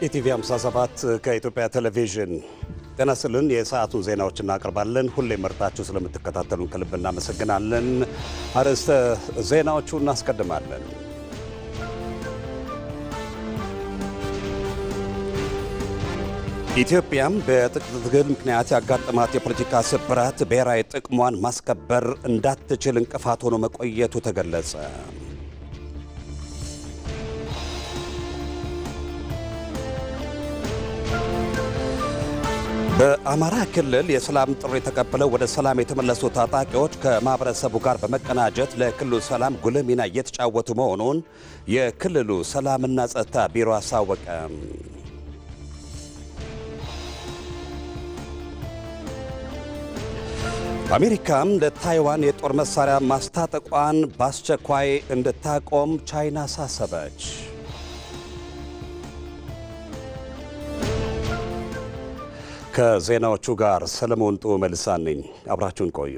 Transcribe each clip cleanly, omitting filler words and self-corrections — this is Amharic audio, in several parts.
ኢቲቪ 57 ከኢትዮጵያ ቴሌቪዥን ጤና ይስጥልን። የሰዓቱን ዜናዎች እናቀርባለን። ሁሌ መርጣችሁ ስለምትከታተሉን ከልብ እናመሰግናለን። አርዕስተ ዜናዎቹ እናስቀድማለን። ኢትዮጵያም በትጥቅ ትግል ምክንያት ያጋጠማት የፖለቲካ ስብራት ብሔራዊ ጥቅሟን ማስከበር እንዳትችል እንቅፋት ሆኖ መቆየቱ ተገለጸ። በአማራ ክልል የሰላም ጥሪ ተቀብለው ወደ ሰላም የተመለሱ ታጣቂዎች ከማህበረሰቡ ጋር በመቀናጀት ለክልሉ ሰላም ጉልህ ሚና እየተጫወቱ መሆኑን የክልሉ ሰላምና ጸጥታ ቢሮ አሳወቀ። አሜሪካም ለታይዋን የጦር መሳሪያ ማስታጠቋን በአስቸኳይ እንድታቆም ቻይና አሳሰበች። ከዜናዎቹ ጋር ሰለሞን ጡ መልሳን ነኝ። አብራችሁን ቆዩ።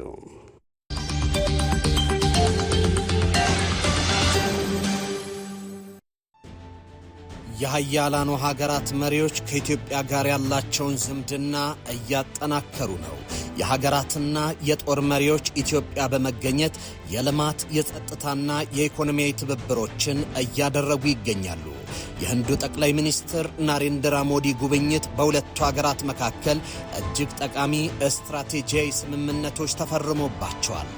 የሀያላኑ ሀገራት መሪዎች ከኢትዮጵያ ጋር ያላቸውን ዝምድና እያጠናከሩ ነው። የሀገራትና የጦር መሪዎች ኢትዮጵያ በመገኘት የልማት የጸጥታና የኢኮኖሚያዊ ትብብሮችን እያደረጉ ይገኛሉ። የህንዱ ጠቅላይ ሚኒስትር ናሬንድራ ሞዲ ጉብኝት በሁለቱ ሀገራት መካከል እጅግ ጠቃሚ ስትራቴጂያዊ ስምምነቶች ተፈርሞባቸዋል።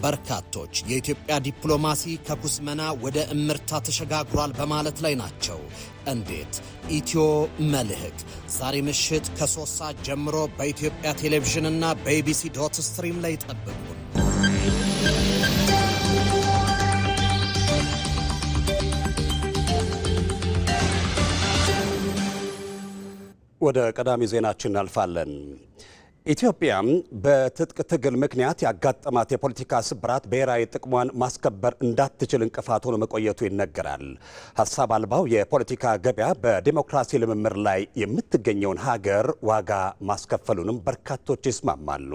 በርካቶች የኢትዮጵያ ዲፕሎማሲ ከኩስመና ወደ እምርታ ተሸጋግሯል በማለት ላይ ናቸው። እንዴት? ኢትዮ መልህቅ ዛሬ ምሽት ከ3 ሰዓት ጀምሮ በኢትዮጵያ ቴሌቪዥንና በኢቢሲ.ስትሪም ላይ ጠብቁን። ወደ ቀዳሚ ዜናችን እናልፋለን። ኢትዮጵያም በትጥቅ ትግል ምክንያት ያጋጠማት የፖለቲካ ስብራት ብሔራዊ ጥቅሟን ማስከበር እንዳትችል እንቅፋት ሆኖ መቆየቱ ይነገራል። ሀሳብ አልባው የፖለቲካ ገበያ በዲሞክራሲ ልምምር ላይ የምትገኘውን ሀገር ዋጋ ማስከፈሉንም በርካቶች ይስማማሉ።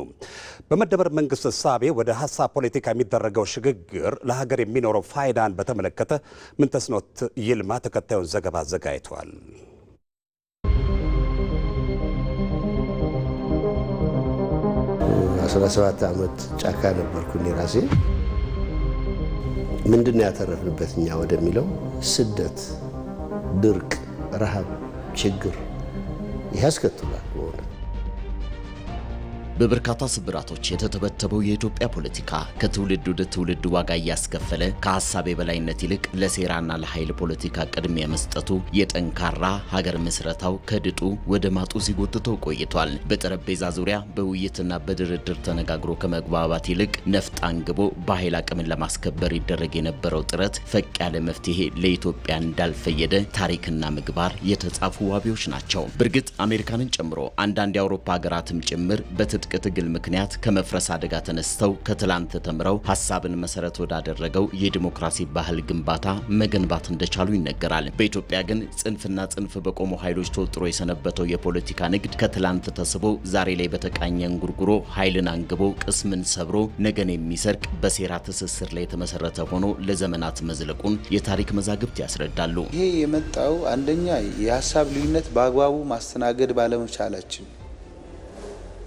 በመደመር መንግስት እሳቤ ወደ ሀሳብ ፖለቲካ የሚደረገው ሽግግር ለሀገር የሚኖረው ፋይዳን በተመለከተ ምንተስኖት ይልማ ተከታዩን ዘገባ አዘጋጅቷል። 17 ዓመት ጫካ ነበርኩኝ ራሴ። ምንድነው ያተረፍንበት እኛ ወደሚለው ስደት፣ ድርቅ፣ ረሃብ፣ ችግር ያስከትላል። በበርካታ ስብራቶች የተተበተበው የኢትዮጵያ ፖለቲካ ከትውልድ ወደ ትውልድ ዋጋ እያስከፈለ ከሐሳብ የበላይነት ይልቅ ለሴራና ለኃይል ፖለቲካ ቅድሚያ መስጠቱ የጠንካራ ሀገር ምስረታው ከድጡ ወደ ማጡ ሲጎትተው ቆይቷል። በጠረጴዛ ዙሪያ በውይይትና በድርድር ተነጋግሮ ከመግባባት ይልቅ ነፍጥ አንግቦ በኃይል አቅምን ለማስከበር ይደረግ የነበረው ጥረት ፈቅ ያለ መፍትሄ ለኢትዮጵያ እንዳልፈየደ ታሪክና ምግባር የተጻፉ ዋቢዎች ናቸው። በእርግጥ አሜሪካንን ጨምሮ አንዳንድ የአውሮፓ ሀገራትም ጭምር በትጥቅ ትግል ምክንያት ከመፍረስ አደጋ ተነስተው ከትላንት ተምረው ሐሳብን መሰረት ወዳደረገው የዲሞክራሲ ባህል ግንባታ መገንባት እንደቻሉ ይነገራል። በኢትዮጵያ ግን ጽንፍና ጽንፍ በቆሙ ኃይሎች ተወጥሮ የሰነበተው የፖለቲካ ንግድ ከትላንት ተስቦ ዛሬ ላይ በተቃኘ እንጉርጉሮ ኃይልን አንግቦ ቅስምን ሰብሮ ነገን የሚሰርቅ በሴራ ትስስር ላይ የተመሰረተ ሆኖ ለዘመናት መዝለቁን የታሪክ መዛግብት ያስረዳሉ። ይሄ የመጣው አንደኛ የሐሳብ ልዩነት በአግባቡ ማስተናገድ ባለመቻላችን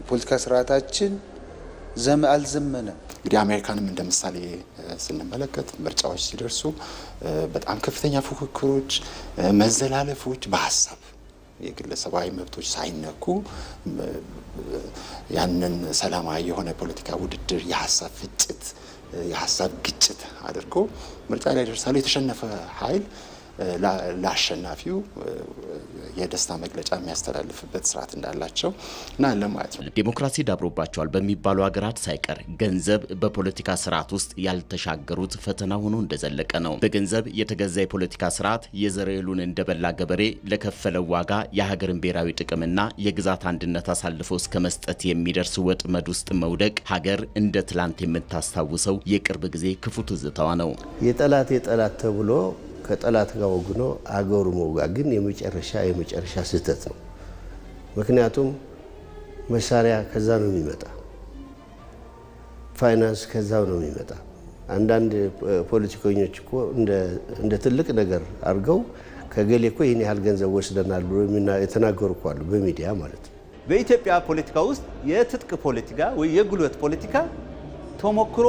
ፖለቲካ ስርዓታችን አልዘመነም። እንግዲህ አሜሪካንም እንደ ምሳሌ ስንመለከት ምርጫዎች ሲደርሱ በጣም ከፍተኛ ፉክክሮች፣ መዘላለፎች በሀሳብ የግለሰባዊ መብቶች ሳይነኩ ያንን ሰላማዊ የሆነ ፖለቲካ ውድድር የሀሳብ ፍጭት፣ የሀሳብ ግጭት አድርጎ ምርጫ ላይ ደርሳሉ። የተሸነፈ ኃይል ለአሸናፊው የደስታ መግለጫ የሚያስተላልፍበት ስርዓት እንዳላቸው እና ለማየት ነው። ዲሞክራሲ ዳብሮባቸዋል በሚባሉ ሀገራት ሳይቀር ገንዘብ በፖለቲካ ስርዓት ውስጥ ያልተሻገሩት ፈተና ሆኖ እንደዘለቀ ነው። በገንዘብ የተገዛ የፖለቲካ ስርዓት የዘር እህሉን እንደበላ ገበሬ ለከፈለው ዋጋ የሀገርን ብሔራዊ ጥቅምና የግዛት አንድነት አሳልፎ እስከ መስጠት የሚደርስ ወጥመድ ውስጥ መውደቅ ሀገር እንደ ትላንት የምታስታውሰው የቅርብ ጊዜ ክፉ ትዝታዋ ነው። የጠላት ተብሎ ከጠላት ጋር ወግኖ አገሩ መውጋት ግን የመጨረሻ ስህተት ነው። ምክንያቱም መሳሪያ ከዛ ነው የሚመጣ፣ ፋይናንስ ከዛው ነው የሚመጣ፣ አንዳንድ ፖለቲከኞች እኮ እንደ ትልቅ ነገር አድርገው ከገሌ እኮ ይህን ያህል ገንዘብ ወስደናል ብሎ የተናገሩ እኮ አሉ በሚዲያ ማለት ነው። በኢትዮጵያ ፖለቲካ ውስጥ የትጥቅ ፖለቲካ ወይ የጉልበት ፖለቲካ ተሞክሮ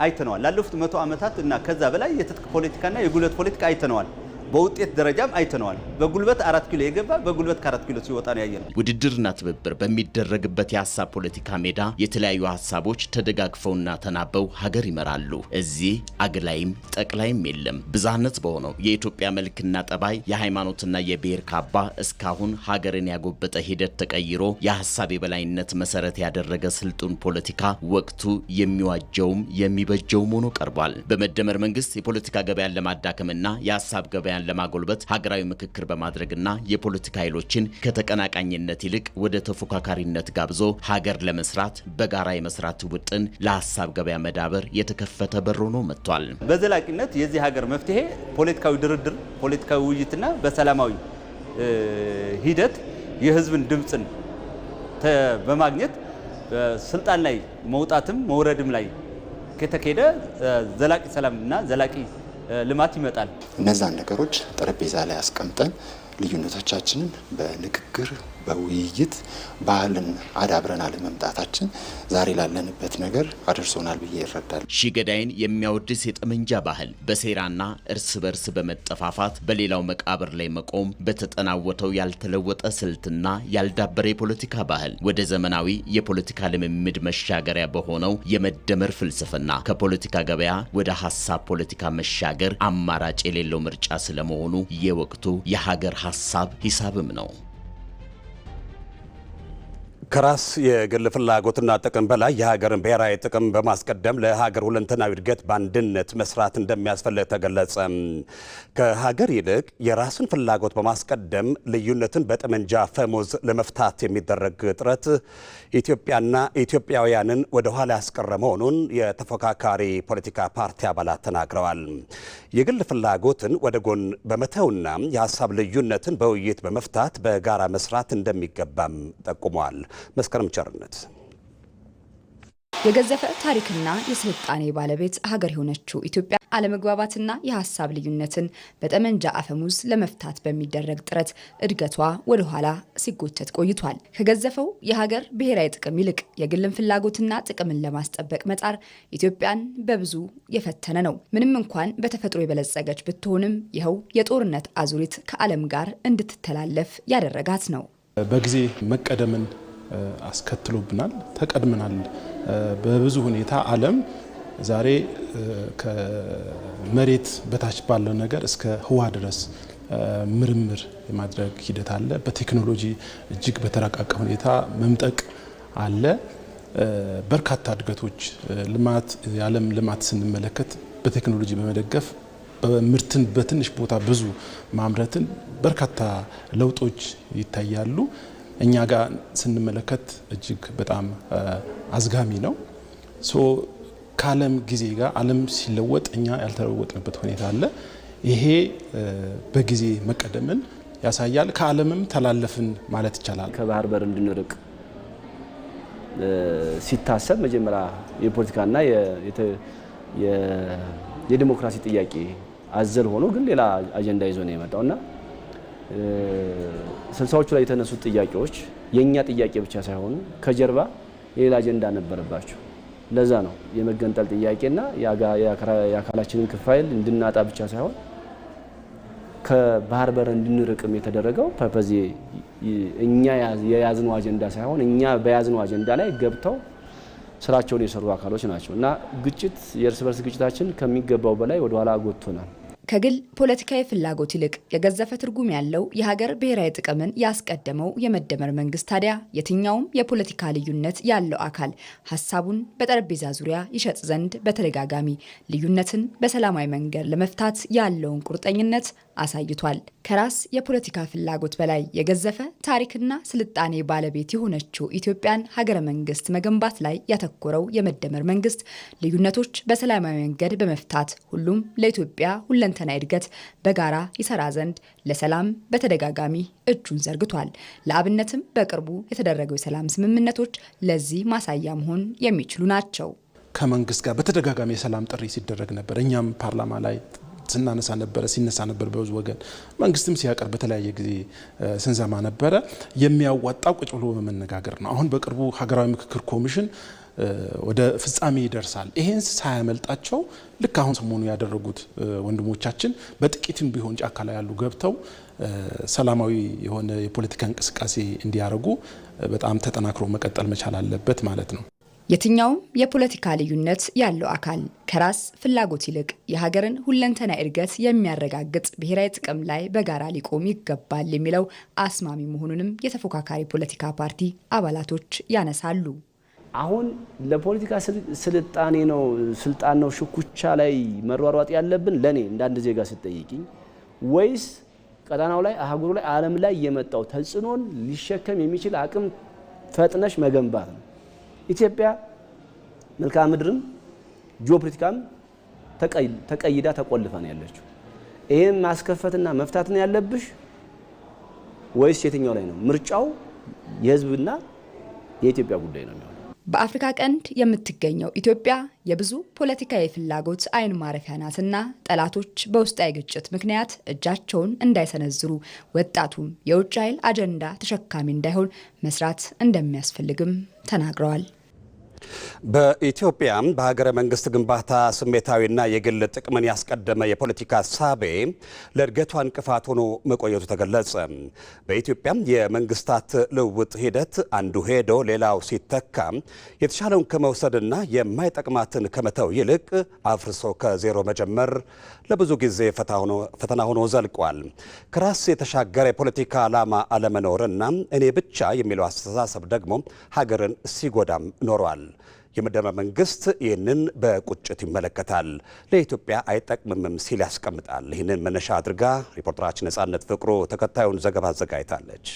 አይተነዋል። ላለፉት 100 ዓመታት እና ከዛ በላይ የትጥቅ ፖለቲካና የጉልበት ፖለቲካ አይተነዋል። በውጤት ደረጃም አይተነዋል። በጉልበት 4 ኪሎ የገባ በጉልበት ከ4 ኪሎ ሲወጣ ነው ያየነው። ውድድርና ትብብር በሚደረግበት የሀሳብ ፖለቲካ ሜዳ የተለያዩ ሀሳቦች ተደጋግፈውና ተናበው ሀገር ይመራሉ። እዚህ አግላይም ጠቅላይም የለም። ብዝሃነት በሆነው የኢትዮጵያ መልክና ጠባይ የሃይማኖትና የብሔር ካባ እስካሁን ሀገርን ያጎበጠ ሂደት ተቀይሮ የሀሳብ የበላይነት መሰረት ያደረገ ስልጡን ፖለቲካ ወቅቱ የሚዋጀውም የሚበጀውም ሆኖ ቀርቧል። በመደመር መንግስት የፖለቲካ ገበያን ለማዳከምና የሀሳብ ገበያ ለማጎልበት ሀገራዊ ምክክር በማድረግና የፖለቲካ ኃይሎችን ከተቀናቃኝነት ይልቅ ወደ ተፎካካሪነት ጋብዞ ሀገር ለመስራት በጋራ የመስራት ውጥን ለሀሳብ ገበያ መዳበር የተከፈተ በር ሆኖ መጥቷል። በዘላቂነት የዚህ ሀገር መፍትሄ ፖለቲካዊ ድርድር፣ ፖለቲካዊ ውይይትና በሰላማዊ ሂደት የህዝብን ድምጽን በማግኘት ስልጣን ላይ መውጣትም መውረድም ላይ ከተካሄደ ዘላቂ ሰላምና ዘላቂ ልማት ይመጣል። እነዛን ነገሮች ጠረጴዛ ላይ አስቀምጠን ልዩነቶቻችንን በንግግር በውይይት ባህልን አዳብረናል መምጣታችን ዛሬ ላለንበት ነገር አድርሶናል ብዬ ይረዳል። ሺገዳይን የሚያወድስ የጠመንጃ ባህል በሴራና እርስ በርስ በመጠፋፋት በሌላው መቃብር ላይ መቆም በተጠናወተው ያልተለወጠ ስልትና ያልዳበረ የፖለቲካ ባህል ወደ ዘመናዊ የፖለቲካ ልምምድ መሻገሪያ በሆነው የመደመር ፍልስፍና ከፖለቲካ ገበያ ወደ ሀሳብ ፖለቲካ መሻገር አማራጭ የሌለው ምርጫ ስለመሆኑ የወቅቱ የሀገር ሀሳብ ሂሳብም ነው። ከራስ የግል ፍላጎትና ጥቅም በላይ የሀገርን ብሔራዊ ጥቅም በማስቀደም ለሀገር ሁለንተናዊ እድገት በአንድነት መስራት እንደሚያስፈልግ ተገለጸ። ከሀገር ይልቅ የራስን ፍላጎት በማስቀደም ልዩነትን በጠመንጃ ፈሙዝ ለመፍታት የሚደረግ ጥረት ኢትዮጵያና ኢትዮጵያውያንን ወደ ኋላ ያስቀረ መሆኑን የተፎካካሪ ፖለቲካ ፓርቲ አባላት ተናግረዋል። የግል ፍላጎትን ወደ ጎን በመተውና የሀሳብ ልዩነትን በውይይት በመፍታት በጋራ መስራት እንደሚገባም ጠቁመዋል። መስከረም ቸርነት የገዘፈ ታሪክና የስልጣኔ ባለቤት ሀገር የሆነችው ኢትዮጵያ አለመግባባትና የሀሳብ ልዩነትን በጠመንጃ አፈሙዝ ለመፍታት በሚደረግ ጥረት እድገቷ ወደ ኋላ ሲጎተት ቆይቷል። ከገዘፈው የሀገር ብሔራዊ ጥቅም ይልቅ የግልን ፍላጎትና ጥቅምን ለማስጠበቅ መጣር ኢትዮጵያን በብዙ የፈተነ ነው። ምንም እንኳን በተፈጥሮ የበለጸገች ብትሆንም ይኸው የጦርነት አዙሪት ከዓለም ጋር እንድትተላለፍ ያደረጋት ነው። በጊዜ መቀደምን አስከትሎብናል። ተቀድመናል። በብዙ ሁኔታ ዓለም ዛሬ ከመሬት በታች ባለው ነገር እስከ ህዋ ድረስ ምርምር የማድረግ ሂደት አለ። በቴክኖሎጂ እጅግ በተራቀቀ ሁኔታ መምጠቅ አለ። በርካታ እድገቶች ልማት የዓለም ልማት ስንመለከት በቴክኖሎጂ በመደገፍ ምርትን በትንሽ ቦታ ብዙ ማምረትን በርካታ ለውጦች ይታያሉ። እኛ ጋር ስንመለከት እጅግ በጣም አዝጋሚ ነው። ከዓለም ጊዜ ጋር ዓለም ሲለወጥ እኛ ያልተለወጥንበት ሁኔታ አለ። ይሄ በጊዜ መቀደምን ያሳያል። ከዓለምም ተላለፍን ማለት ይቻላል። ከባህር በር እንድንርቅ ሲታሰብ መጀመሪያ የፖለቲካና የዲሞክራሲ ጥያቄ አዘል ሆኖ ግን ሌላ አጀንዳ ይዞ ነው የመጣውና ስልሳዎቹ ላይ የተነሱት ጥያቄዎች የኛ ጥያቄ ብቻ ሳይሆኑ ከጀርባ ሌላ አጀንዳ ነበረባቸው። ለዛ ነው የመገንጠል ጥያቄና የአካላችንን ክፍል እንድናጣ ብቻ ሳይሆን ከባህር በር እንድንርቅም የተደረገው ፐርፐዝ እኛ የያዝነው አጀንዳ ሳይሆን እኛ በያዝነው አጀንዳ ላይ ገብተው ስራቸውን የሰሩ አካሎች ናቸው እና ግጭት የእርስ በርስ ግጭታችን ከሚገባው በላይ ወደ ኋላ ጎትቶናል። ከግል ፖለቲካዊ ፍላጎት ይልቅ የገዘፈ ትርጉም ያለው የሀገር ብሔራዊ ጥቅምን ያስቀደመው የመደመር መንግስት ታዲያ የትኛውም የፖለቲካ ልዩነት ያለው አካል ሀሳቡን በጠረጴዛ ዙሪያ ይሸጥ ዘንድ በተደጋጋሚ ልዩነትን በሰላማዊ መንገድ ለመፍታት ያለውን ቁርጠኝነት አሳይቷል። ከራስ የፖለቲካ ፍላጎት በላይ የገዘፈ ታሪክና ስልጣኔ ባለቤት የሆነችው ኢትዮጵያን ሀገረ መንግስት መገንባት ላይ ያተኮረው የመደመር መንግስት ልዩነቶች በሰላማዊ መንገድ በመፍታት ሁሉም ለኢትዮጵያ ሁለንተናዊ እድገት በጋራ ይሰራ ዘንድ ለሰላም በተደጋጋሚ እጁን ዘርግቷል። ለአብነትም በቅርቡ የተደረገው የሰላም ስምምነቶች ለዚህ ማሳያ መሆን የሚችሉ ናቸው። ከመንግስት ጋር በተደጋጋሚ የሰላም ጥሪ ሲደረግ ነበር። እኛም ፓርላማ ላይ ሲነሳ ነበር በብዙ ወገን፣ መንግስትም ሲያቀርብ በተለያየ ጊዜ ስንሰማ ነበረ። የሚያዋጣው ቁጭ ብሎ በመነጋገር ነው። አሁን በቅርቡ ሀገራዊ ምክክር ኮሚሽን ወደ ፍጻሜ ይደርሳል። ይሄን ሳያመልጣቸው ልክ አሁን ሰሞኑ ያደረጉት ወንድሞቻችን በጥቂትም ቢሆን ጫካ ላይ ያሉ ገብተው ሰላማዊ የሆነ የፖለቲካ እንቅስቃሴ እንዲያደርጉ በጣም ተጠናክሮ መቀጠል መቻል አለበት ማለት ነው። የትኛውም የፖለቲካ ልዩነት ያለው አካል ከራስ ፍላጎት ይልቅ የሀገርን ሁለንተና እድገት የሚያረጋግጥ ብሔራዊ ጥቅም ላይ በጋራ ሊቆም ይገባል የሚለው አስማሚ መሆኑንም የተፎካካሪ ፖለቲካ ፓርቲ አባላቶች ያነሳሉ። አሁን ለፖለቲካ ስልጣን ነው ሽኩቻ ላይ መሯሯጥ ያለብን ለኔ እንዳንድ ዜጋ ስትጠይቂኝ፣ ወይስ ቀዳናው ላይ አህጉሩ ላይ ዓለም ላይ የመጣው ተጽዕኖን ሊሸከም የሚችል አቅም ፈጥነሽ መገንባት ነው። ኢትዮጵያ መልክዓ ምድርም ጂኦፖለቲካም ተቀይዳ ተቆልፋ ነው ያለችው። ይሄን ማስከፈትና መፍታት ነው ያለብሽ ወይስ የትኛው ላይ ነው? ምርጫው የህዝብና የኢትዮጵያ ጉዳይ ነው የሚሆነው። በአፍሪካ ቀንድ የምትገኘው ኢትዮጵያ የብዙ ፖለቲካዊ ፍላጎት አይን ማረፊያ ናትና ጠላቶች በውስጣዊ ግጭት ምክንያት እጃቸውን እንዳይሰነዝሩ ወጣቱም የውጭ ኃይል አጀንዳ ተሸካሚ እንዳይሆን መስራት እንደሚያስፈልግም ተናግረዋል። በኢትዮጵያ በሀገረ መንግስት ግንባታ ስሜታዊና የግል ጥቅምን ያስቀደመ የፖለቲካ ሳቤ ለእድገቷ እንቅፋት ሆኖ መቆየቱ ተገለጸ። በኢትዮጵያ የመንግስታት ልውውጥ ሂደት አንዱ ሄዶ ሌላው ሲተካ የተሻለውን ከመውሰድና የማይጠቅማትን ከመተው ይልቅ አፍርሶ ከዜሮ መጀመር ለብዙ ጊዜ ፈተና ሆኖ ዘልቋል። ከራስ የተሻገረ የፖለቲካ ዓላማ አለመኖርና እኔ ብቻ የሚለው አስተሳሰብ ደግሞ ሀገርን ሲጎዳም ኖሯል። የመደመር መንግስት ይህንን በቁጭት ይመለከታል፣ ለኢትዮጵያ አይጠቅምም ሲል ያስቀምጣል። ይህንን መነሻ አድርጋ ሪፖርተራችን ነጻነት ፍቅሩ ተከታዩን ዘገባ አዘጋጅታለች።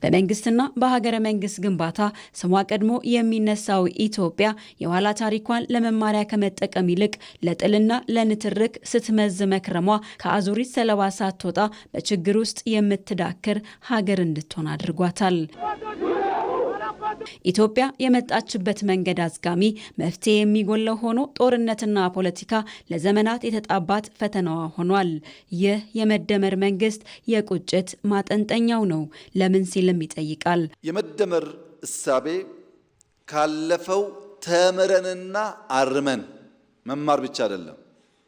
በመንግስትና በሀገረ መንግስት ግንባታ ስሟ ቀድሞ የሚነሳው ኢትዮጵያ የኋላ ታሪኳን ለመማሪያ ከመጠቀም ይልቅ ለጥልና ለንትርክ ስትመዝ መክረሟ ከአዙሪት ሰለባ ሳትወጣ በችግር ውስጥ የምትዳክር ሀገር እንድትሆን አድርጓታል። ኢትዮጵያ የመጣችበት መንገድ አዝጋሚ፣ መፍትሄ የሚጎለው ሆኖ ጦርነትና ፖለቲካ ለዘመናት የተጣባት ፈተናዋ ሆኗል። ይህ የመደመር መንግስት የቁጭት ማጠንጠኛው ነው። ለምን ሲልም ይጠይቃል። የመደመር እሳቤ ካለፈው ተምረንና አርመን መማር ብቻ አይደለም፣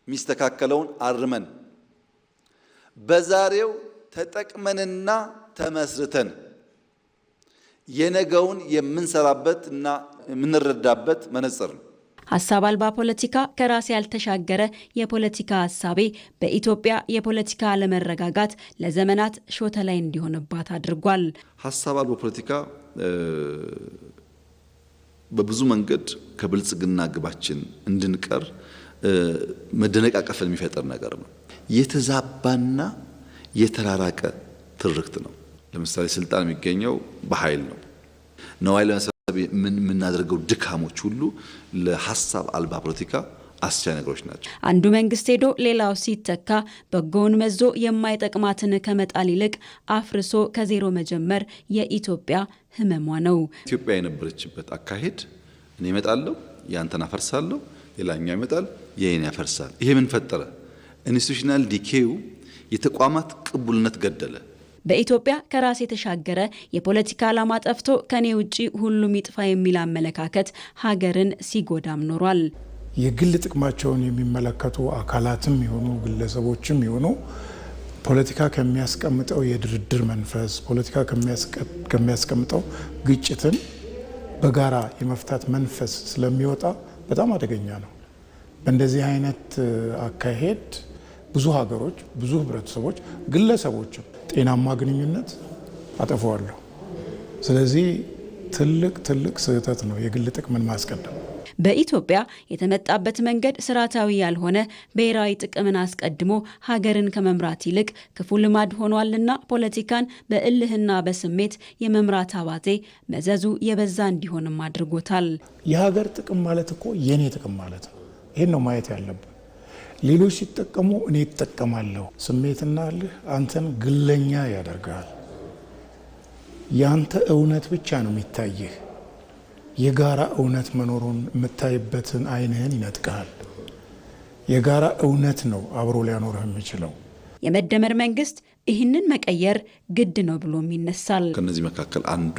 የሚስተካከለውን አርመን በዛሬው ተጠቅመንና ተመስርተን የነገውን የምንሰራበት እና የምንረዳበት መነጽር ነው። ሀሳብ አልባ ፖለቲካ፣ ከራስ ያልተሻገረ የፖለቲካ ሀሳቤ በኢትዮጵያ የፖለቲካ አለመረጋጋት ለዘመናት ሾተ ላይ እንዲሆንባት አድርጓል። ሀሳብ አልባ ፖለቲካ በብዙ መንገድ ከብልጽግና ግባችን እንድንቀር መደነቃቀፍን የሚፈጠር ነገር ነው። የተዛባና የተራራቀ ትርክት ነው። ለምሳሌ ስልጣን የሚገኘው በኃይል ነው። ነዋይ ለመሰብሰብ የምናደርገው ድካሞች ሁሉ ለሀሳብ አልባ ፖለቲካ አስቻይ ነገሮች ናቸው። አንዱ መንግስት ሄዶ ሌላው ሲተካ በጎውን መዞ የማይጠቅማትን ከመጣል ይልቅ አፍርሶ ከዜሮ መጀመር የኢትዮጵያ ህመሟ ነው። ኢትዮጵያ የነበረችበት አካሄድ እኔ እመጣለሁ፣ ያንተን አፈርሳለሁ፣ ሌላኛው ይመጣል፣ የኔን ያፈርሳል። ይሄ ምን ፈጠረ? ኢንስቲትዩሽናል ዲኬው የተቋማት ቅቡልነት ገደለ። በኢትዮጵያ ከራስ የተሻገረ የፖለቲካ ዓላማ ጠፍቶ ከኔ ውጪ ሁሉም ይጥፋ የሚል አመለካከት ሀገርን ሲጎዳም ኖሯል። የግል ጥቅማቸውን የሚመለከቱ አካላትም ይሆኑ ግለሰቦችም ይሆኑ ፖለቲካ ከሚያስቀምጠው የድርድር መንፈስ፣ ፖለቲካ ከሚያስቀምጠው ግጭትን በጋራ የመፍታት መንፈስ ስለሚወጣ በጣም አደገኛ ነው። በእንደዚህ አይነት አካሄድ ብዙ ሀገሮች፣ ብዙ ህብረተሰቦች፣ ግለሰቦችም ጤናማ ግንኙነት አጠፋዋለሁ። ስለዚህ ትልቅ ስህተት ነው የግል ጥቅምን ማስቀደም። በኢትዮጵያ የተመጣበት መንገድ ስርዓታዊ ያልሆነ ብሔራዊ ጥቅምን አስቀድሞ ሀገርን ከመምራት ይልቅ ክፉ ልማድ ሆኗልና ፖለቲካን በእልህና በስሜት የመምራት አባዜ መዘዙ የበዛ እንዲሆንም አድርጎታል። የሀገር ጥቅም ማለት እኮ የኔ ጥቅም ማለት ነው። ይህን ነው ማየት ያለብን። ሌሎች ሲጠቀሙ እኔ እጠቀማለሁ። ስሜትና እልህ አንተን ግለኛ ያደርጋል። ያንተ እውነት ብቻ ነው የሚታይህ። የጋራ እውነት መኖሩን የምታይበትን አይንህን ይነጥቃል። የጋራ እውነት ነው አብሮ ሊያኖርህ የሚችለው። የመደመር መንግስት ይህንን መቀየር ግድ ነው ብሎም ይነሳል። ከነዚህ መካከል አንዱ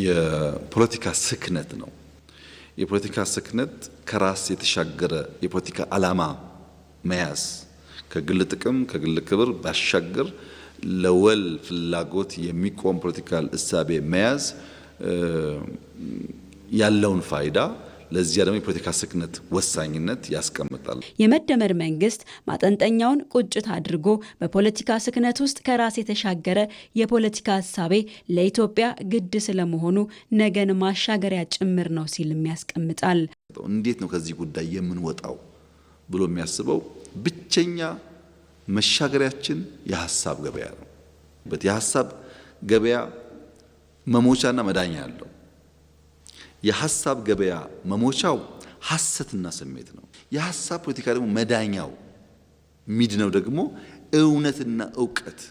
የፖለቲካ ስክነት ነው። የፖለቲካ ስክነት ከራስ የተሻገረ የፖለቲካ ዓላማ መያዝ፣ ከግል ጥቅም ከግል ክብር ባሻገር ለወል ፍላጎት የሚቆም ፖለቲካል እሳቤ መያዝ ያለውን ፋይዳ ለዚያ ደግሞ የፖለቲካ ስክነት ወሳኝነት ያስቀምጣል። የመደመር መንግስት ማጠንጠኛውን ቁጭት አድርጎ በፖለቲካ ስክነት ውስጥ ከራስ የተሻገረ የፖለቲካ ሀሳቤ ለኢትዮጵያ ግድ ስለመሆኑ ነገን ማሻገሪያ ጭምር ነው ሲልም ያስቀምጣል። እንዴት ነው ከዚህ ጉዳይ የምንወጣው ብሎ የሚያስበው ብቸኛ መሻገሪያችን የሐሳብ ገበያ ነው። የሐሳብ ገበያ መሞቻና መዳኛ ያለው የሐሳብ ገበያ መሞቻው ሐሰትና ስሜት ነው። የሐሳብ ፖለቲካ ደግሞ መዳኛው ሚድነው ደግሞ እውነትና ዕውቀት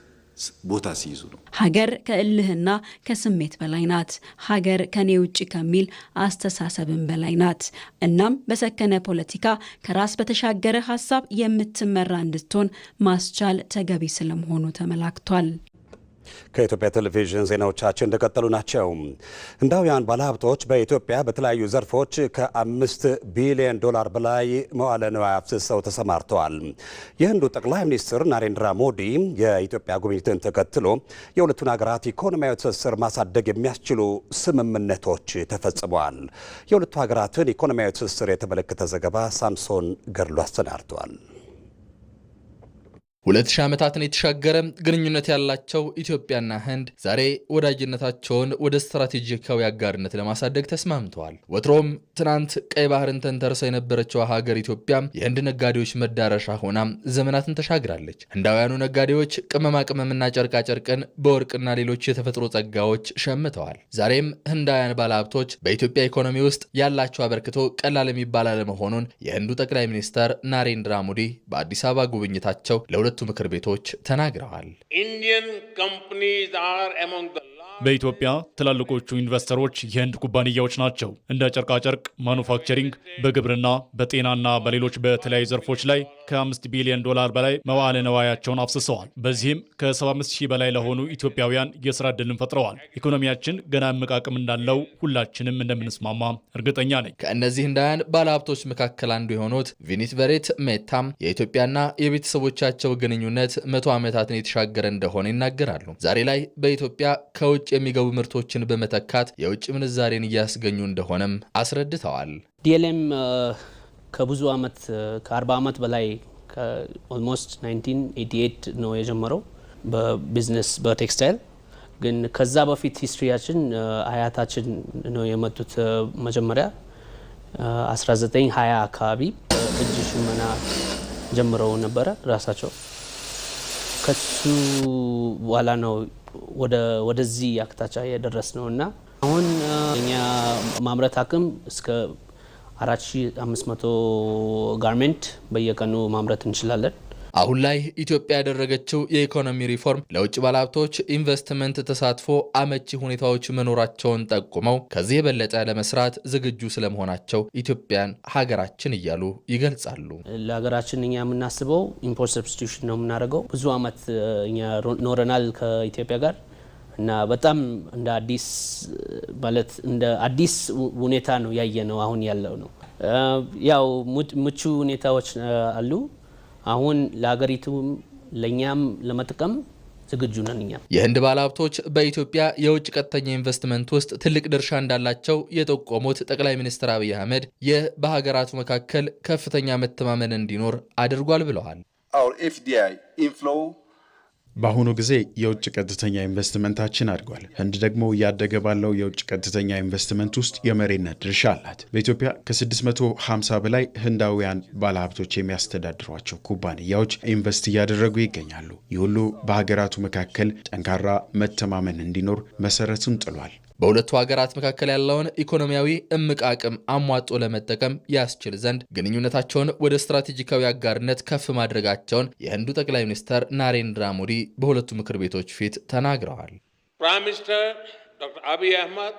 ቦታ ሲይዙ ነው። ሀገር ከእልህና ከስሜት በላይ ናት። ሀገር ከኔ ውጪ ከሚል አስተሳሰብን በላይ ናት። እናም በሰከነ ፖለቲካ ከራስ በተሻገረ ሀሳብ የምትመራ እንድትሆን ማስቻል ተገቢ ስለመሆኑ ተመላክቷል። ከኢትዮጵያ ቴሌቪዥን ዜናዎቻችን እንደቀጠሉ ናቸው። ህንዳውያን ባለሀብቶች በኢትዮጵያ በተለያዩ ዘርፎች ከ5 ቢሊዮን ዶላር በላይ መዋለ ንዋይ አፍስሰው ተሰማርተዋል። የህንዱ ጠቅላይ ሚኒስትር ናሬንድራ ሞዲ የኢትዮጵያ ጉብኝትን ተከትሎ የሁለቱን ሀገራት ኢኮኖሚያዊ ትስስር ማሳደግ የሚያስችሉ ስምምነቶች ተፈጽመዋል። የሁለቱ ሀገራትን ኢኮኖሚያዊ ትስስር የተመለከተ ዘገባ ሳምሶን ገድሎ አሰናድተዋል። 2000 ዓመታትን የተሻገረ ግንኙነት ያላቸው ኢትዮጵያና ህንድ ዛሬ ወዳጅነታቸውን ወደ ስትራቴጂካዊ አጋርነት ለማሳደግ ተስማምተዋል። ወትሮም ትናንት ቀይ ባህርን ተንተርሳ የነበረችው ሀገር ኢትዮጵያ የህንድ ነጋዴዎች መዳረሻ ሆና ዘመናትን ተሻግራለች። ህንዳውያኑ ነጋዴዎች ቅመማ ቅመምና ጨርቃ ጨርቅን በወርቅና ሌሎች የተፈጥሮ ጸጋዎች ሸምተዋል። ዛሬም ህንዳውያን ባለሀብቶች በኢትዮጵያ ኢኮኖሚ ውስጥ ያላቸው አበርክቶ ቀላል የሚባል አለመሆኑን የህንዱ ጠቅላይ ሚኒስትር ናሬንድራ ሞዲ በአዲስ አበባ ጉብኝታቸው ለሁለቱ ምክር ቤቶች ተናግረዋል። በኢትዮጵያ ትላልቆቹ ኢንቨስተሮች የህንድ ኩባንያዎች ናቸው። እንደ ጨርቃጨርቅ ማኑፋክቸሪንግ፣ በግብርና፣ በጤናና በሌሎች በተለያዩ ዘርፎች ላይ ከ5 ቢሊዮን ዶላር በላይ መዋዕለ ንዋያቸውን አፍስሰዋል። በዚህም ከ75,000 በላይ ለሆኑ ኢትዮጵያውያን የስራ ዕድልን ፈጥረዋል። ኢኮኖሚያችን ገና መቃቀም እንዳለው ሁላችንም እንደምንስማማ እርግጠኛ ነኝ። ከእነዚህ ህንዳውያን ባለሀብቶች መካከል አንዱ የሆኑት ቪኒት ቨሬት ሜታም የኢትዮጵያና የቤተሰቦቻቸው ግንኙነት 100 ዓመታትን የተሻገረ እንደሆነ ይናገራሉ። ዛሬ ላይ በኢትዮጵያ ከውጭ የሚገቡ ምርቶችን በመተካት የውጭ ምንዛሬን እያስገኙ እንደሆነም አስረድተዋል። ዲኤልኤም ከብዙ ዓመት ከ40 ዓመት በላይ ኦልሞስት 1988 ነው የጀመረው በቢዝነስ በቴክስታይል። ግን ከዛ በፊት ሂስትሪያችን አያታችን ነው የመጡት። መጀመሪያ 1920 አካባቢ እጅ ሽመና ጀምረው ነበረ ራሳቸው። ከሱ በኋላ ነው ወደዚህ አቅጣጫ የደረስ ነው እና አሁን እኛ ማምረት አቅም እስከ 4500 ጋርሜንት በየቀኑ ማምረት እንችላለን። አሁን ላይ ኢትዮጵያ ያደረገችው የኢኮኖሚ ሪፎርም ለውጭ ባለሀብቶች ኢንቨስትመንት ተሳትፎ አመቺ ሁኔታዎች መኖራቸውን ጠቁመው ከዚህ የበለጠ ለመስራት ዝግጁ ስለመሆናቸው ኢትዮጵያን ሀገራችን እያሉ ይገልጻሉ። ለሀገራችን እኛ የምናስበው ኢምፖርት ሰብስቲቱሽን ነው የምናደርገው። ብዙ አመት እኛ ኖረናል ከኢትዮጵያ ጋር እና በጣም እንደ አዲስ ማለት እንደ አዲስ ሁኔታ ነው ያየነው። አሁን ያለው ነው ያው ምቹ ሁኔታዎች አሉ። አሁን ለሀገሪቱም ለኛም ለመጥቀም ዝግጁ ነን። እኛ የህንድ ባለሀብቶች በኢትዮጵያ የውጭ ቀጥተኛ ኢንቨስትመንት ውስጥ ትልቅ ድርሻ እንዳላቸው የጠቆሙት ጠቅላይ ሚኒስትር አብይ አህመድ ይህ በሀገራቱ መካከል ከፍተኛ መተማመን እንዲኖር አድርጓል ብለዋል። በአሁኑ ጊዜ የውጭ ቀጥተኛ ኢንቨስትመንታችን አድጓል። ህንድ ደግሞ እያደገ ባለው የውጭ ቀጥተኛ ኢንቨስትመንት ውስጥ የመሪነት ድርሻ አላት። በኢትዮጵያ ከ650 በላይ ህንዳውያን ባለሀብቶች የሚያስተዳድሯቸው ኩባንያዎች ኢንቨስት እያደረጉ ይገኛሉ። ይህ ሁሉ በሀገራቱ መካከል ጠንካራ መተማመን እንዲኖር መሰረቱን ጥሏል። በሁለቱ ሀገራት መካከል ያለውን ኢኮኖሚያዊ እምቅ አቅም አሟጦ ለመጠቀም ያስችል ዘንድ ግንኙነታቸውን ወደ ስትራቴጂካዊ አጋርነት ከፍ ማድረጋቸውን የህንዱ ጠቅላይ ሚኒስትር ናሬንድራ ሞዲ በሁለቱ ምክር ቤቶች ፊት ተናግረዋል። ፕራይም ሚኒስትር ዶክተር አብይ አህመድ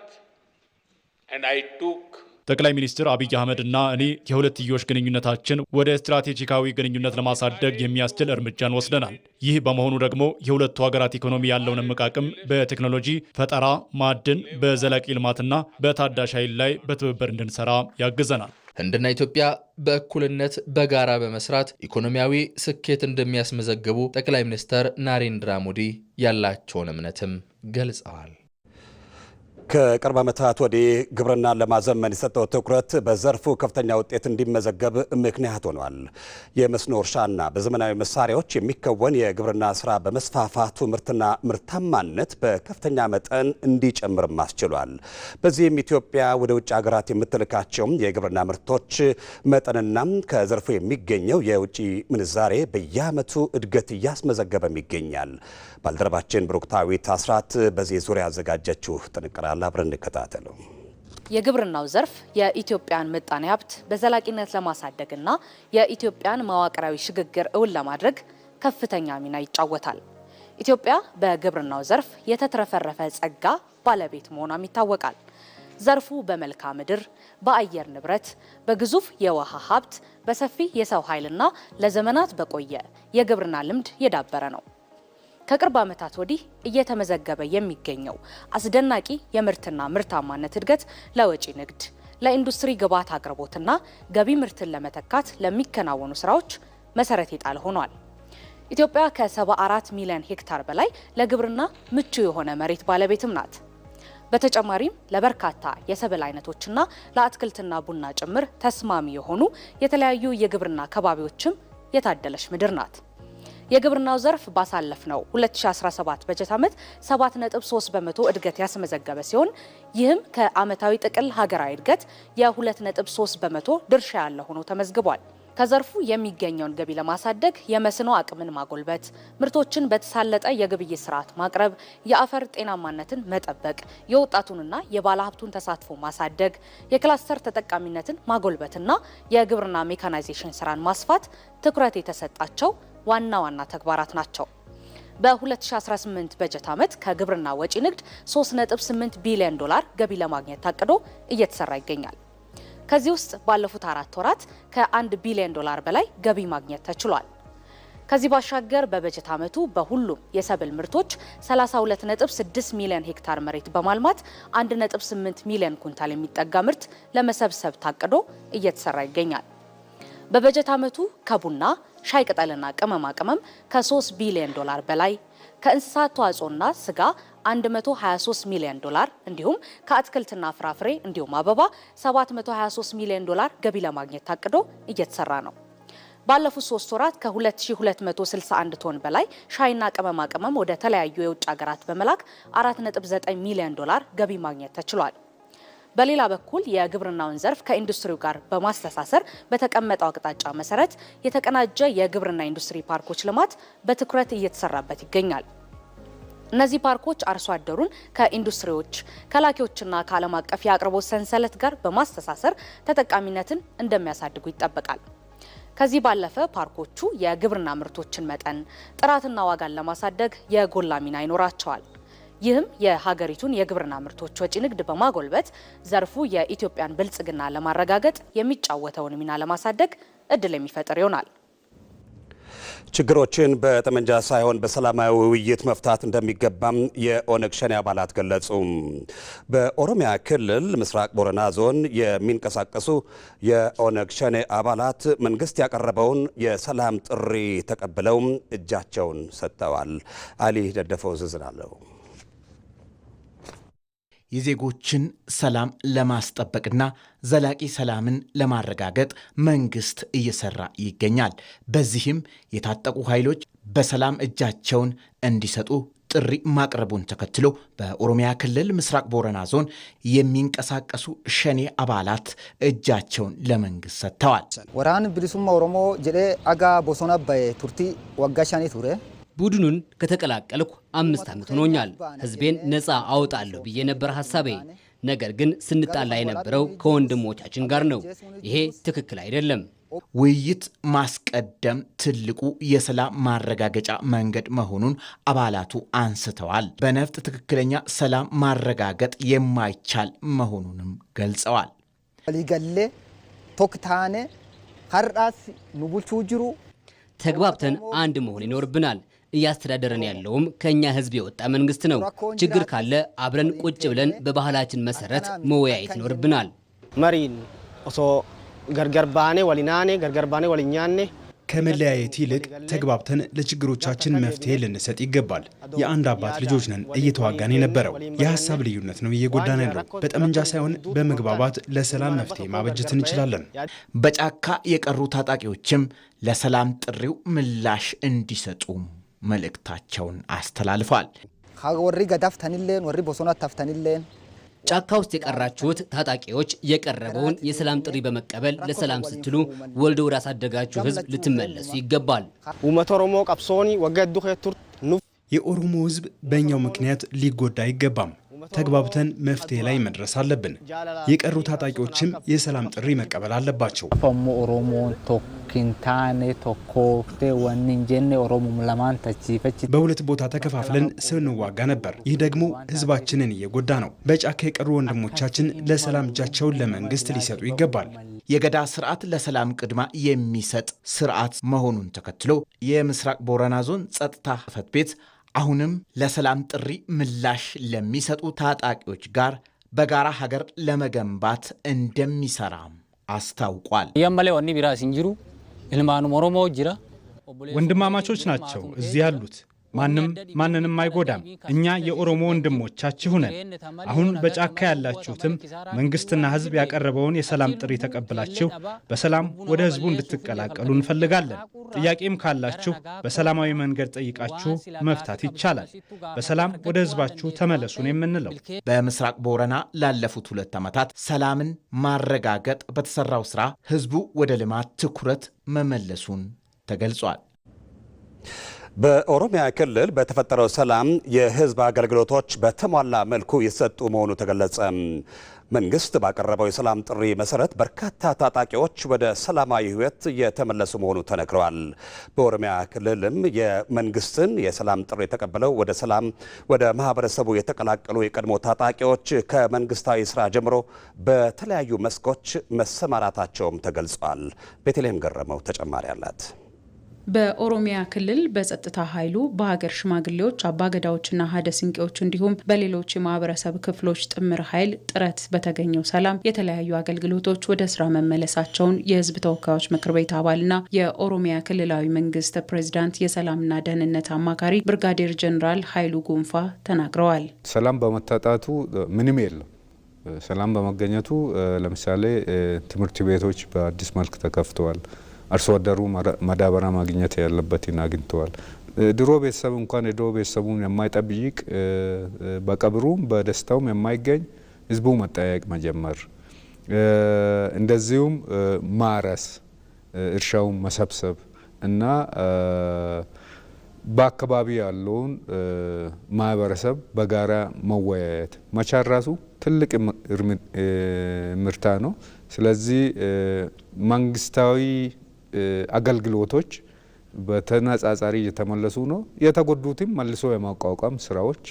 ጠቅላይ ሚኒስትር አብይ አህመድና እኔ የሁለትዮሽ ግንኙነታችን ወደ ስትራቴጂካዊ ግንኙነት ለማሳደግ የሚያስችል እርምጃን ወስደናል። ይህ በመሆኑ ደግሞ የሁለቱ ሀገራት ኢኮኖሚ ያለውን እምቅ አቅም በቴክኖሎጂ ፈጠራ፣ ማዕድን፣ በዘላቂ ልማትና በታዳሽ ኃይል ላይ በትብብር እንድንሰራ ያግዘናል። ህንድና ኢትዮጵያ በእኩልነት በጋራ በመስራት ኢኮኖሚያዊ ስኬት እንደሚያስመዘግቡ ጠቅላይ ሚኒስትር ናሬንድራ ሞዲ ያላቸውን እምነትም ገልጸዋል። ከቅርብ ዓመታት ወዲህ ግብርናን ለማዘመን የሰጠው ትኩረት በዘርፉ ከፍተኛ ውጤት እንዲመዘገብ ምክንያት ሆኗል። የመስኖ እርሻና በዘመናዊ መሳሪያዎች የሚከወን የግብርና ስራ በመስፋፋቱ ምርትና ምርታማነት በከፍተኛ መጠን እንዲጨምርም አስችሏል። በዚህም ኢትዮጵያ ወደ ውጭ ሀገራት የምትልካቸው የግብርና ምርቶች መጠንና ከዘርፉ የሚገኘው የውጭ ምንዛሬ በየዓመቱ እድገት እያስመዘገበም ይገኛል። ባልደረባችን ብሩክታዊት አስራት በዚህ ዙሪያ ያዘጋጀችው ጥንቅር አለ። አብረን እንከታተለው። የግብርናው ዘርፍ የኢትዮጵያን ምጣኔ ሀብት በዘላቂነት ለማሳደግና የኢትዮጵያን መዋቅራዊ ሽግግር እውን ለማድረግ ከፍተኛ ሚና ይጫወታል። ኢትዮጵያ በግብርናው ዘርፍ የተትረፈረፈ ጸጋ ባለቤት መሆኗም ይታወቃል። ዘርፉ በመልክዓ ምድር፣ በአየር ንብረት፣ በግዙፍ የውሃ ሀብት፣ በሰፊ የሰው ኃይልና ለዘመናት በቆየ የግብርና ልምድ የዳበረ ነው። ከቅርብ ዓመታት ወዲህ እየተመዘገበ የሚገኘው አስደናቂ የምርትና ምርታማነት እድገት ለወጪ ንግድ፣ ለኢንዱስትሪ ግብዓት አቅርቦትና ገቢ ምርትን ለመተካት ለሚከናወኑ ስራዎች መሰረት የጣለ ሆኗል። ኢትዮጵያ ከ74 ሚሊዮን ሄክታር በላይ ለግብርና ምቹ የሆነ መሬት ባለቤትም ናት። በተጨማሪም ለበርካታ የሰብል አይነቶችና ለአትክልትና ቡና ጭምር ተስማሚ የሆኑ የተለያዩ የግብርና ከባቢዎችም የታደለች ምድር ናት። የግብርናው ዘርፍ ባሳለፍነው 2017 በጀት ዓመት 7.3 በመቶ እድገት ያስመዘገበ ሲሆን ይህም ከዓመታዊ ጥቅል ሀገራዊ እድገት የ2.3 በመቶ ድርሻ ያለው ሆኖ ተመዝግቧል። ከዘርፉ የሚገኘውን ገቢ ለማሳደግ የመስኖ አቅምን ማጎልበት፣ ምርቶችን በተሳለጠ የግብይት ስርዓት ማቅረብ፣ የአፈር ጤናማነትን መጠበቅ፣ የወጣቱንና የባለሀብቱን ተሳትፎ ማሳደግ፣ የክላስተር ተጠቃሚነትን ማጎልበትና የግብርና ሜካናይዜሽን ስራን ማስፋት ትኩረት የተሰጣቸው ዋና ዋና ተግባራት ናቸው። በ2018 በጀት ዓመት ከግብርና ወጪ ንግድ 3.8 ቢሊዮን ዶላር ገቢ ለማግኘት ታቅዶ እየተሰራ ይገኛል። ከዚህ ውስጥ ባለፉት 4 ወራት ከ1 ቢሊዮን ዶላር በላይ ገቢ ማግኘት ተችሏል። ከዚህ ባሻገር በበጀት ዓመቱ በሁሉም የሰብል ምርቶች 32.6 ሚሊዮን ሄክታር መሬት በማልማት 1.8 ሚሊዮን ኩንታል የሚጠጋ ምርት ለመሰብሰብ ታቅዶ እየተሰራ ይገኛል። በበጀት ዓመቱ ከቡና ሻይ ቅጠልና ቅመማ ቅመም ከ3 ቢሊዮን ዶላር በላይ፣ ከእንስሳት ተዋጽኦና ስጋ 123 ሚሊዮን ዶላር እንዲሁም ከአትክልትና ፍራፍሬ እንዲሁም አበባ 723 ሚሊዮን ዶላር ገቢ ለማግኘት ታቅዶ እየተሰራ ነው። ባለፉት 3 ወራት ከ2261 ቶን በላይ ሻይና ቅመማ ቅመም ወደ ተለያዩ የውጭ ሀገራት በመላክ 4.9 ሚሊዮን ዶላር ገቢ ማግኘት ተችሏል። በሌላ በኩል የግብርናውን ዘርፍ ከኢንዱስትሪው ጋር በማስተሳሰር በተቀመጠው አቅጣጫ መሰረት የተቀናጀ የግብርና ኢንዱስትሪ ፓርኮች ልማት በትኩረት እየተሰራበት ይገኛል። እነዚህ ፓርኮች አርሶ አደሩን ከኢንዱስትሪዎች ከላኪዎችና ከዓለም አቀፍ የአቅርቦት ሰንሰለት ጋር በማስተሳሰር ተጠቃሚነትን እንደሚያሳድጉ ይጠበቃል። ከዚህ ባለፈ ፓርኮቹ የግብርና ምርቶችን መጠን፣ ጥራትና ዋጋን ለማሳደግ የጎላ ሚና ይኖራቸዋል። ይህም የሀገሪቱን የግብርና ምርቶች ወጪ ንግድ በማጎልበት ዘርፉ የኢትዮጵያን ብልጽግና ለማረጋገጥ የሚጫወተውን ሚና ለማሳደግ እድል የሚፈጥር ይሆናል። ችግሮችን በጠመንጃ ሳይሆን በሰላማዊ ውይይት መፍታት እንደሚገባም የኦነግ ሸኔ አባላት ገለጹ። በኦሮሚያ ክልል ምስራቅ ቦረና ዞን የሚንቀሳቀሱ የኦነግ ሸኔ አባላት መንግስት ያቀረበውን የሰላም ጥሪ ተቀብለው እጃቸውን ሰጥተዋል። አሊ ደደፈው ዝርዝር አለው። የዜጎችን ሰላም ለማስጠበቅና ዘላቂ ሰላምን ለማረጋገጥ መንግስት እየሰራ ይገኛል። በዚህም የታጠቁ ኃይሎች በሰላም እጃቸውን እንዲሰጡ ጥሪ ማቅረቡን ተከትሎ በኦሮሚያ ክልል ምስራቅ ቦረና ዞን የሚንቀሳቀሱ ሸኔ አባላት እጃቸውን ለመንግስት ሰጥተዋል። ወራን ብሊሱማ ኦሮሞ ጀዴ አጋ ቦሶና ባይ ቱርቲ ወጋሻኔ ቱሬ ቡድኑን ከተቀላቀልኩ 5 ዓመት ሆኖኛል። ህዝቤን ነፃ አውጣለሁ ብዬ ነበር ሐሳቤ። ነገር ግን ስንጣላ የነበረው ከወንድሞቻችን ጋር ነው። ይሄ ትክክል አይደለም። ውይይት ማስቀደም ትልቁ የሰላም ማረጋገጫ መንገድ መሆኑን አባላቱ አንስተዋል። በነፍጥ ትክክለኛ ሰላም ማረጋገጥ የማይቻል መሆኑንም ገልጸዋል። ሊገሌ ቶክታኔ ሀራስ ኑቡልቹ ጅሩ ተግባብተን አንድ መሆን ይኖርብናል። እያስተዳደረን ያለውም ከኛ ህዝብ የወጣ መንግስት ነው። ችግር ካለ አብረን ቁጭ ብለን በባህላችን መሰረት መወያየት ይኖርብናል። መሪን ኦሶ ገርገርባኔ ወሊናኔ ገርገርባኔ ወሊኛኔ ከመለያየት ይልቅ ተግባብተን ለችግሮቻችን መፍትሄ ልንሰጥ ይገባል። የአንድ አባት ልጆች ነን። እየተዋጋን የነበረው የሀሳብ ልዩነት ነው እየጎዳን ያለው። በጠመንጃ ሳይሆን በመግባባት ለሰላም መፍትሄ ማበጀት እንችላለን። በጫካ የቀሩ ታጣቂዎችም ለሰላም ጥሪው ምላሽ እንዲሰጡ መልእክታቸውን አስተላልፏል። ወሪ ገዳፍተንለን ወሪ ቦሶናት ታፍተንለን ጫካ ውስጥ የቀራችሁት ታጣቂዎች የቀረበውን የሰላም ጥሪ በመቀበል ለሰላም ስትሉ ወልዶ ወደ አሳደጋችሁ ህዝብ ልትመለሱ ይገባል። ኡመት ኦሮሞ ቀብሶኒ ወገዱ ኸቱር የኦሮሞ ህዝብ በእኛው ምክንያት ሊጎዳ አይገባም። ተግባብተን መፍትሄ ላይ መድረስ አለብን። የቀሩ ታጣቂዎችም የሰላም ጥሪ መቀበል አለባቸው። ኦሞ ኦሮሞ ቶኪንታኔ ቶኮቴ ወንንጀኔ ኦሮሞ ለማን ተቺፈች በሁለት ቦታ ተከፋፍለን ስንዋጋ ነበር። ይህ ደግሞ ህዝባችንን እየጎዳ ነው። በጫካ የቀሩ ወንድሞቻችን ለሰላም እጃቸውን ለመንግስት ሊሰጡ ይገባል። የገዳ ስርዓት ለሰላም ቅድማ የሚሰጥ ስርዓት መሆኑን ተከትሎ የምስራቅ ቦረና ዞን ጸጥታ ጽሕፈት ቤት አሁንም ለሰላም ጥሪ ምላሽ ለሚሰጡ ታጣቂዎች ጋር በጋራ ሀገር ለመገንባት እንደሚሰራ አስታውቋል። ያመለ ወኒ ቢራ ሲንጅሩ ilmaanu ኦሮሞ ጅራ ወንድማማቾች ናቸው እዚህ ያሉት። ማንንም አይጎዳም። እኛ የኦሮሞ ወንድሞቻችሁ ነን። አሁን በጫካ ያላችሁትም መንግስትና ህዝብ ያቀረበውን የሰላም ጥሪ ተቀብላችሁ በሰላም ወደ ህዝቡ እንድትቀላቀሉ እንፈልጋለን። ጥያቄም ካላችሁ በሰላማዊ መንገድ ጠይቃችሁ መፍታት ይቻላል። በሰላም ወደ ህዝባችሁ ተመለሱን የምንለው። በምስራቅ ቦረና ላለፉት 2 ዓመታት ሰላምን ማረጋገጥ በተሰራው ስራ ህዝቡ ወደ ልማት ትኩረት መመለሱን ተገልጿል። በኦሮሚያ ክልል በተፈጠረው ሰላም የህዝብ አገልግሎቶች በተሟላ መልኩ የተሰጡ መሆኑ ተገለጸ። መንግስት ባቀረበው የሰላም ጥሪ መሰረት በርካታ ታጣቂዎች ወደ ሰላማዊ ህይወት የተመለሱ መሆኑ ተነግረዋል። በኦሮሚያ ክልልም የመንግስትን የሰላም ጥሪ ተቀብለው ወደ ማህበረሰቡ የተቀላቀሉ የቀድሞ ታጣቂዎች ከመንግስታዊ ስራ ጀምሮ በተለያዩ መስኮች መሰማራታቸውም ተገልጿል። ቤተልሔም ገረመው ተጨማሪ አላት። በኦሮሚያ ክልል በጸጥታ ኃይሉ በሀገር ሽማግሌዎች፣ አባገዳዎችና ሀደ ሲንቄዎች እንዲሁም በሌሎች የማህበረሰብ ክፍሎች ጥምር ኃይል ጥረት በተገኘው ሰላም የተለያዩ አገልግሎቶች ወደ ስራ መመለሳቸውን የህዝብ ተወካዮች ምክር ቤት አባልና የኦሮሚያ ክልላዊ መንግስት ፕሬዝዳንት የሰላምና ደህንነት አማካሪ ብርጋዴር ጀነራል ኃይሉ ጉንፋ ተናግረዋል። ሰላም በመታጣቱ ምንም የለም። ሰላም በመገኘቱ ለምሳሌ ትምህርት ቤቶች በአዲስ መልክ ተከፍተዋል። አርሶ አደሩ ማዳበሪያ ማግኘት ያለበትን አግኝተዋል። ድሮ ቤተሰብ እንኳን የድሮ ቤተሰቡን የማይጠብቅ በቀብሩም በደስታውም የማይገኝ ህዝቡ መጠያየቅ መጀመር፣ እንደዚሁም ማረስ፣ እርሻውን መሰብሰብ እና በአካባቢ ያለውን ማህበረሰብ በጋራ መወያየት መቻል ራሱ ትልቅ ምርታ ነው። ስለዚህ መንግስታዊ አገልግሎቶች በተነጻጻሪ እየተመለሱ ነው። የተጎዱትም መልሶ የማቋቋም ስራዎች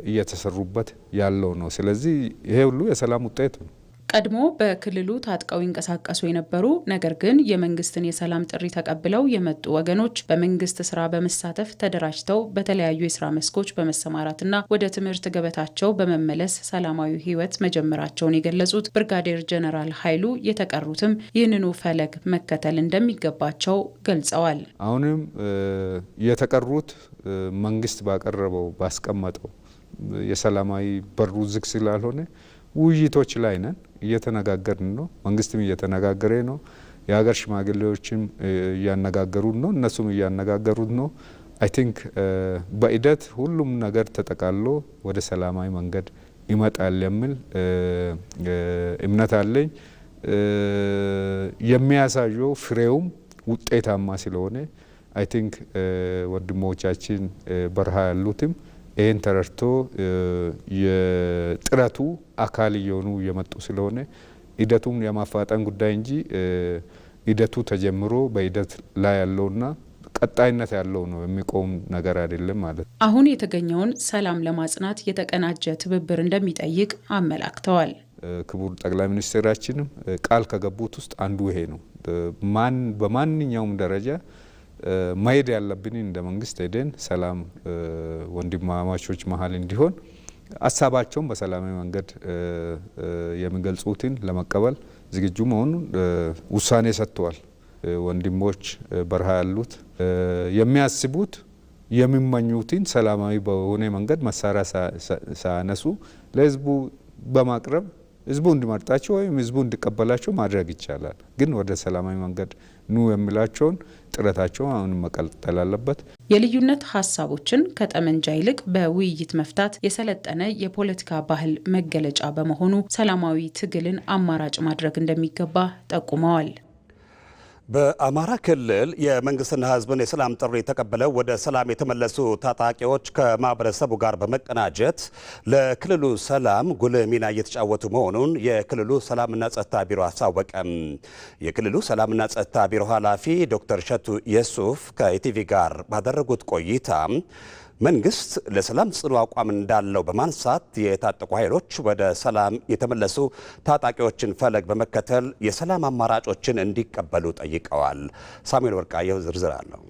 እየተሰሩበት ያለው ነው። ስለዚህ ይሄ ሁሉ የሰላም ውጤት ነው። ቀድሞ በክልሉ ታጥቀው ይንቀሳቀሱ የነበሩ ነገር ግን የመንግስትን የሰላም ጥሪ ተቀብለው የመጡ ወገኖች በመንግስት ስራ በመሳተፍ ተደራጅተው በተለያዩ የስራ መስኮች በመሰማራትና ወደ ትምህርት ገበታቸው በመመለስ ሰላማዊ ህይወት መጀመራቸውን የገለጹት ብርጋዴር ጀነራል ኃይሉ የተቀሩትም ይህንኑ ፈለግ መከተል እንደሚገባቸው ገልጸዋል። አሁንም የተቀሩት መንግስት ባስቀመጠው የሰላማዊ በሩ ዝግ ስላልሆነ ውይይቶች ላይ ነን፣ እየተነጋገርን ነው። መንግስትም እየተነጋገረ ነው። የሀገር ሽማግሌዎችም እያነጋገሩን ነው። እነሱም እያነጋገሩት ነው። አይ ቲንክ በሂደት ሁሉም ነገር ተጠቃሎ ወደ ሰላማዊ መንገድ ይመጣል የሚል እምነት አለኝ። የሚያሳየው ፍሬውም ውጤታማ ስለሆነ አይ ቲንክ ወንድሞቻችን በረሃ ያሉትም ይህን ተረድቶ የጥረቱ አካል እየሆኑ የመጡ ስለሆነ ሂደቱን የማፋጠን ጉዳይ እንጂ ሂደቱ ተጀምሮ በሂደት ላይ ያለውና ቀጣይነት ያለው ነው የሚቆም ነገር አይደለም ማለት ነው። አሁን የተገኘውን ሰላም ለማጽናት የተቀናጀ ትብብር እንደሚጠይቅ አመላክተዋል። ክቡር ጠቅላይ ሚኒስትራችንም ቃል ከገቡት ውስጥ አንዱ ይሄ ነው። በማንኛውም ደረጃ ማሄድ ያለብን እንደ መንግስት ሄደን ሰላም ወንድማማቾች መሀል እንዲሆን ሀሳባቸውን በሰላማዊ መንገድ የሚገልጹትን ለመቀበል ዝግጁ መሆኑን ውሳኔ ሰጥተዋል። ወንድሞች በረሃ ያሉት የሚያስቡት የሚመኙትን ሰላማዊ በሆነ መንገድ መሳሪያ ሳያነሱ ለህዝቡ በማቅረብ ህዝቡ እንዲመርጣቸው ወይም ህዝቡ እንዲቀበላቸው ማድረግ ይቻላል። ግን ወደ ሰላማዊ መንገድ ኑ የሚላቸውን ጥረታቸው አሁን መቀጠል አለበት። የልዩነት ሀሳቦችን ከጠመንጃ ይልቅ በውይይት መፍታት የሰለጠነ የፖለቲካ ባህል መገለጫ በመሆኑ ሰላማዊ ትግልን አማራጭ ማድረግ እንደሚገባ ጠቁመዋል። በአማራ ክልል የመንግስትና ህዝብን የሰላም ጥሪ ተቀብለው ወደ ሰላም የተመለሱ ታጣቂዎች ከማህበረሰቡ ጋር በመቀናጀት ለክልሉ ሰላም ጉልህ ሚና እየተጫወቱ መሆኑን የክልሉ ሰላምና ጸጥታ ቢሮ አሳወቀ። የክልሉ ሰላምና ጸጥታ ቢሮ ኃላፊ ዶክተር እሸቱ የሱፍ ከኢቲቪ ጋር ባደረጉት ቆይታ መንግስት ለሰላም ጽኑ አቋም እንዳለው በማንሳት የታጠቁ ኃይሎች ወደ ሰላም የተመለሱ ታጣቂዎችን ፈለግ በመከተል የሰላም አማራጮችን እንዲቀበሉ ጠይቀዋል። ሳሙኤል ወርቃየሁ ዝርዝር አለው።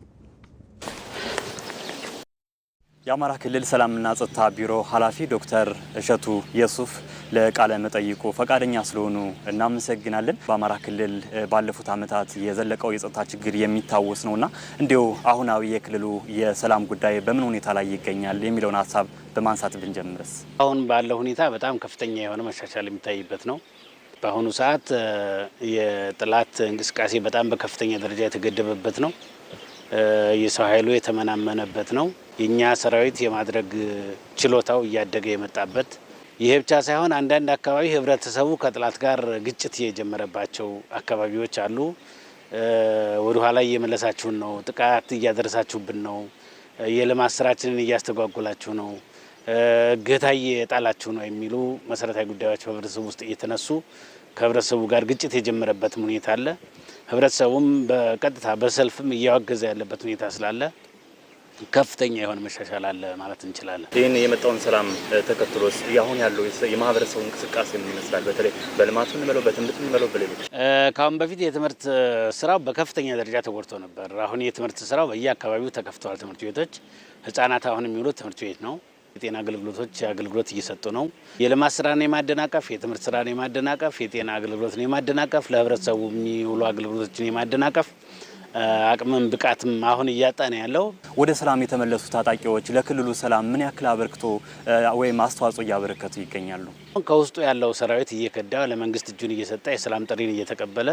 የአማራ ክልል ሰላምና ጸጥታ ቢሮ ኃላፊ ዶክተር እሸቱ የሱፍ ለቃለ መጠይቁ ፈቃደኛ ስለሆኑ እናመሰግናለን። በአማራ ክልል ባለፉት ዓመታት የዘለቀው የጸጥታ ችግር የሚታወስ ነውና እንዲሁ አሁናዊ የክልሉ የሰላም ጉዳይ በምን ሁኔታ ላይ ይገኛል የሚለውን ሀሳብ በማንሳት ብንጀምርስ? አሁን ባለው ሁኔታ በጣም ከፍተኛ የሆነ መሻሻል የሚታይበት ነው። በአሁኑ ሰዓት የጠላት እንቅስቃሴ በጣም በከፍተኛ ደረጃ የተገደበበት ነው። የሰው ኃይሉ የተመናመነበት ነው። የኛ ሰራዊት የማድረግ ችሎታው እያደገ የመጣበት ይሄ ብቻ ሳይሆን አንዳንድ አካባቢ ህብረተሰቡ ከጠላት ጋር ግጭት የጀመረባቸው አካባቢዎች አሉ። ወደ ኋላ እየመለሳችሁን ነው፣ ጥቃት እያደረሳችሁብን ነው፣ የልማት ስራችንን እያስተጓጉላችሁ ነው፣ እገታ እየጣላችሁ ነው የሚሉ መሰረታዊ ጉዳዮች በህብረተሰቡ ውስጥ እየተነሱ ከህብረተሰቡ ጋር ግጭት የጀመረበት ሁኔታ አለ። ህብረተሰቡም በቀጥታ በሰልፍም እያወገዘ ያለበት ሁኔታ ስላለ ከፍተኛ የሆነ መሻሻል አለ ማለት እንችላለን። ይህን የመጣውን ሰላም ተከትሎስ አሁን ያለው የማህበረሰቡ እንቅስቃሴ ምን ይመስላል? በተለይ በልማቱ እንመለው፣ በትምህርት እንመለው፣ በሌሎች ከአሁን በፊት የትምህርት ስራው በከፍተኛ ደረጃ ተጎድቶ ነበር። አሁን የትምህርት ስራው በየአካባቢው ተከፍተዋል። ትምህርት ቤቶች፣ ህጻናት አሁን የሚውሉት ትምህርት ቤት ነው። የጤና አገልግሎቶች አገልግሎት እየሰጡ ነው። የልማት ስራን የማደናቀፍ፣ የትምህርት ስራን የማደናቀፍ፣ የጤና አገልግሎትን የማደናቀፍ፣ ለህብረተሰቡ የሚውሉ አገልግሎቶችን የማደናቀፍ አቅምም ብቃትም አሁን እያጣ ነው ያለው። ወደ ሰላም የተመለሱ ታጣቂዎች ለክልሉ ሰላም ምን ያክል አበርክቶ ወይም አስተዋጽኦ እያበረከቱ ይገኛሉ? ከውስጡ ያለው ሰራዊት እየከዳ ለመንግስት እጁን እየሰጠ የሰላም ጥሪን እየተቀበለ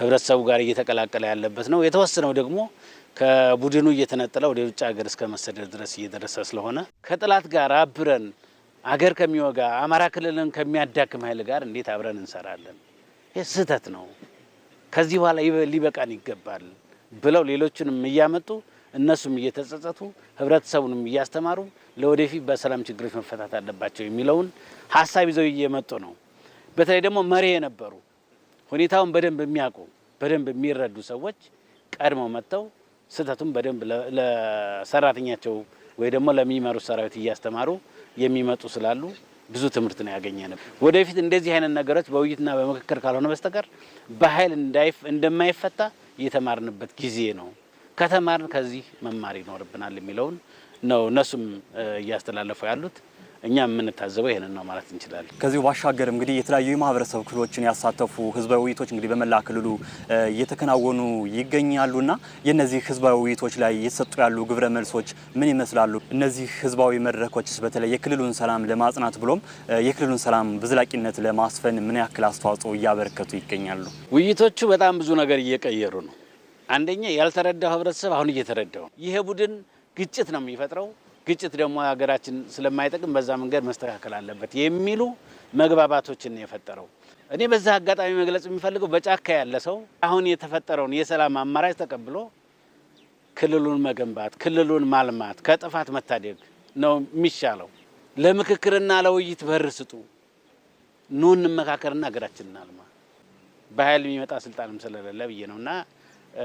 ህብረተሰቡ ጋር እየተቀላቀለ ያለበት ነው። የተወሰነው ደግሞ ከቡድኑ እየተነጠለ ወደ ውጭ ሀገር እስከ መሰደድ ድረስ እየደረሰ ስለሆነ ከጠላት ጋር አብረን አገር ከሚወጋ አማራ ክልልን ከሚያዳክም ኃይል ጋር እንዴት አብረን እንሰራለን? ይህ ስህተት ነው። ከዚህ በኋላ ሊበቃን ይገባል ብለው ሌሎችንም እያመጡ እነሱም እየተጸጸቱ ህብረተሰቡንም እያስተማሩ ለወደፊት በሰላም ችግሮች መፈታት አለባቸው የሚለውን ሀሳብ ይዘው እየመጡ ነው። በተለይ ደግሞ መሪ የነበሩ ሁኔታውን በደንብ የሚያውቁ በደንብ የሚረዱ ሰዎች ቀድመው መጥተው ስህተቱን በደንብ ለሰራተኛቸው ወይ ደግሞ ለሚመሩ ሰራዊት እያስተማሩ የሚመጡ ስላሉ ብዙ ትምህርት ነው ያገኘነው። ወደፊት እንደዚህ አይነት ነገሮች በውይይትና በምክክር ካልሆነ በስተቀር በኃይል እንደማይፈታ የተማርንበት ጊዜ ነው። ከተማርን ከዚህ መማር ይኖርብናል የሚለውን ነው እነሱም እያስተላለፉ ያሉት። እኛ የምንታዘበው ይሄንን ነው ማለት እንችላለን። ከዚህ ባሻገር እንግዲህ የተለያዩ የማህበረሰብ ክፍሎችን ያሳተፉ ህዝባዊ ውይይቶች እንግዲህ በመላ ክልሉ እየተከናወኑ ይገኛሉና የነዚህ ህዝባዊ ውይይቶች ላይ እየተሰጡ ያሉ ግብረ መልሶች ምን ይመስላሉ? እነዚህ ህዝባዊ መድረኮችስ በተለይ የክልሉን ሰላም ለማጽናት ብሎም የክልሉን ሰላም በዘላቂነት ለማስፈን ምን ያክል አስተዋጽኦ እያበረከቱ ይገኛሉ? ውይይቶቹ በጣም ብዙ ነገር እየቀየሩ ነው። አንደኛ ያልተረዳው ህብረተሰብ አሁን እየተረዳው፣ ይሄ ቡድን ግጭት ነው የሚፈጥረው፣ ግጭት ደግሞ ሀገራችን ስለማይጠቅም በዛ መንገድ መስተካከል አለበት የሚሉ መግባባቶችን ነው የፈጠረው። እኔ በዛ አጋጣሚ መግለጽ የሚፈልገው በጫካ ያለ ሰው አሁን የተፈጠረውን የሰላም አማራጭ ተቀብሎ ክልሉን መገንባት፣ ክልሉን ማልማት፣ ከጥፋት መታደግ ነው የሚሻለው። ለምክክርና ለውይይት በር ስጡ፣ ኑ እንመካከርና ሀገራችንን እናልማ። በኃይል የሚመጣ ስልጣንም ስለሌለ ብዬ ነውና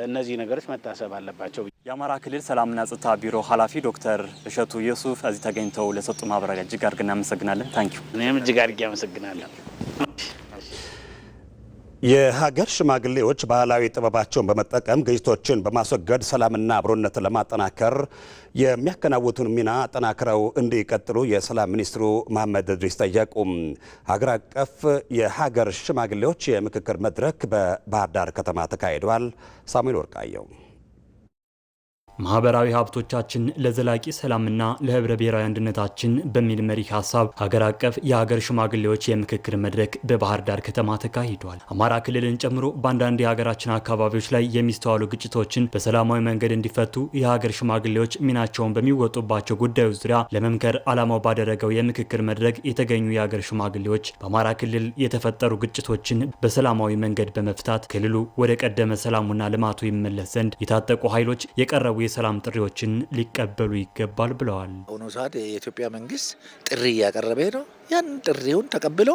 እነዚህ ነገሮች መታሰብ አለባቸው። የአማራ ክልል ሰላምና ጸጥታ ቢሮ ኃላፊ ዶክተር እሸቱ ኢየሱፍ እዚህ ተገኝተው ለሰጡ ማብራሪያ እጅግ አድርገን እናመሰግናለን። ታንኪዩ። እኔም እጅግ አድርጌ አመሰግናለሁ። የሀገር ሽማግሌዎች ባህላዊ ጥበባቸውን በመጠቀም ግጭቶችን በማስወገድ ሰላምና አብሮነትን ለማጠናከር የሚያከናውኑትን ሚና አጠናክረው እንዲቀጥሉ የሰላም ሚኒስትሩ መሐመድ እድሪስ ጠየቁ። ሀገር አቀፍ የሀገር ሽማግሌዎች የምክክር መድረክ በባህር ዳር ከተማ ተካሂዷል። ሳሙኤል ወርቃየው ማህበራዊ ሀብቶቻችን ለዘላቂ ሰላምና ለህብረ ብሔራዊ አንድነታችን በሚል መሪ ሀሳብ ሀገር አቀፍ የሀገር ሽማግሌዎች የምክክር መድረክ በባህር ዳር ከተማ ተካሂዷል። አማራ ክልልን ጨምሮ በአንዳንድ የሀገራችን አካባቢዎች ላይ የሚስተዋሉ ግጭቶችን በሰላማዊ መንገድ እንዲፈቱ የሀገር ሽማግሌዎች ሚናቸውን በሚወጡባቸው ጉዳዮች ዙሪያ ለመምከር ዓላማው ባደረገው የምክክር መድረክ የተገኙ የሀገር ሽማግሌዎች በአማራ ክልል የተፈጠሩ ግጭቶችን በሰላማዊ መንገድ በመፍታት ክልሉ ወደ ቀደመ ሰላሙና ልማቱ ይመለስ ዘንድ የታጠቁ ኃይሎች የቀረቡ የሰላም ጥሪዎችን ሊቀበሉ ይገባል ብለዋል። አሁን ሰዓት የኢትዮጵያ መንግስት ጥሪ እያቀረበ ነው። ያን ጥሪውን ተቀብሎ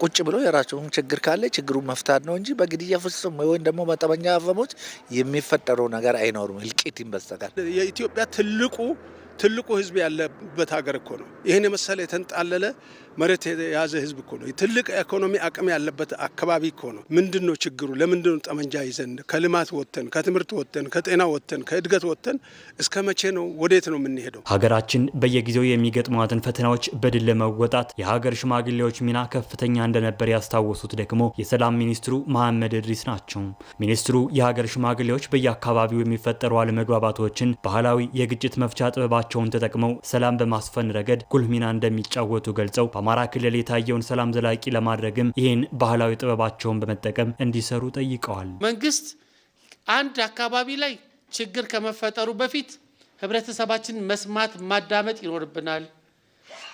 ቁጭ ብሎ የራሱን ችግር ካለ ችግሩን መፍታት ነው እንጂ በግድያ ፍጹም ወይም ደግሞ በጠመንጃ አፈሙዝ የሚፈጠረው ነገር አይኖርም። እልቂትን በስተቀር የኢትዮጵያ ትልቁ ህዝብ ያለበት ሀገር እኮ ነው። ይህን የመሰለ የተንጣለለ መሬት የያዘ ህዝብ እኮ ነው። ትልቅ ኢኮኖሚ አቅም ያለበት አካባቢ እኮ ነው። ምንድነው ችግሩ? ለምንድነው ጠመንጃ ይዘን ከልማት ወጥተን ከትምህርት ወጥተን ከጤና ወጥተን ከእድገት ወጥተን እስከ መቼ ነው? ወዴት ነው የምንሄደው? ሀገራችን በየጊዜው የሚገጥሟትን ፈተናዎች በድል ለመወጣት የሀገር ሽማግሌዎች ሚና ከፍተኛ እንደነበር ያስታወሱት ደግሞ የሰላም ሚኒስትሩ መሐመድ እድሪስ ናቸው። ሚኒስትሩ የሀገር ሽማግሌዎች በየአካባቢው የሚፈጠሩ አለመግባባቶችን ባህላዊ የግጭት መፍቻ ጥበባቸውን ተጠቅመው ሰላም በማስፈን ረገድ ጉልህ ሚና እንደሚጫወቱ ገልጸው በአማራ ክልል የታየውን ሰላም ዘላቂ ለማድረግም ይህን ባህላዊ ጥበባቸውን በመጠቀም እንዲሰሩ ጠይቀዋል። መንግስት አንድ አካባቢ ላይ ችግር ከመፈጠሩ በፊት ህብረተሰባችን መስማት ማዳመጥ ይኖርብናል፣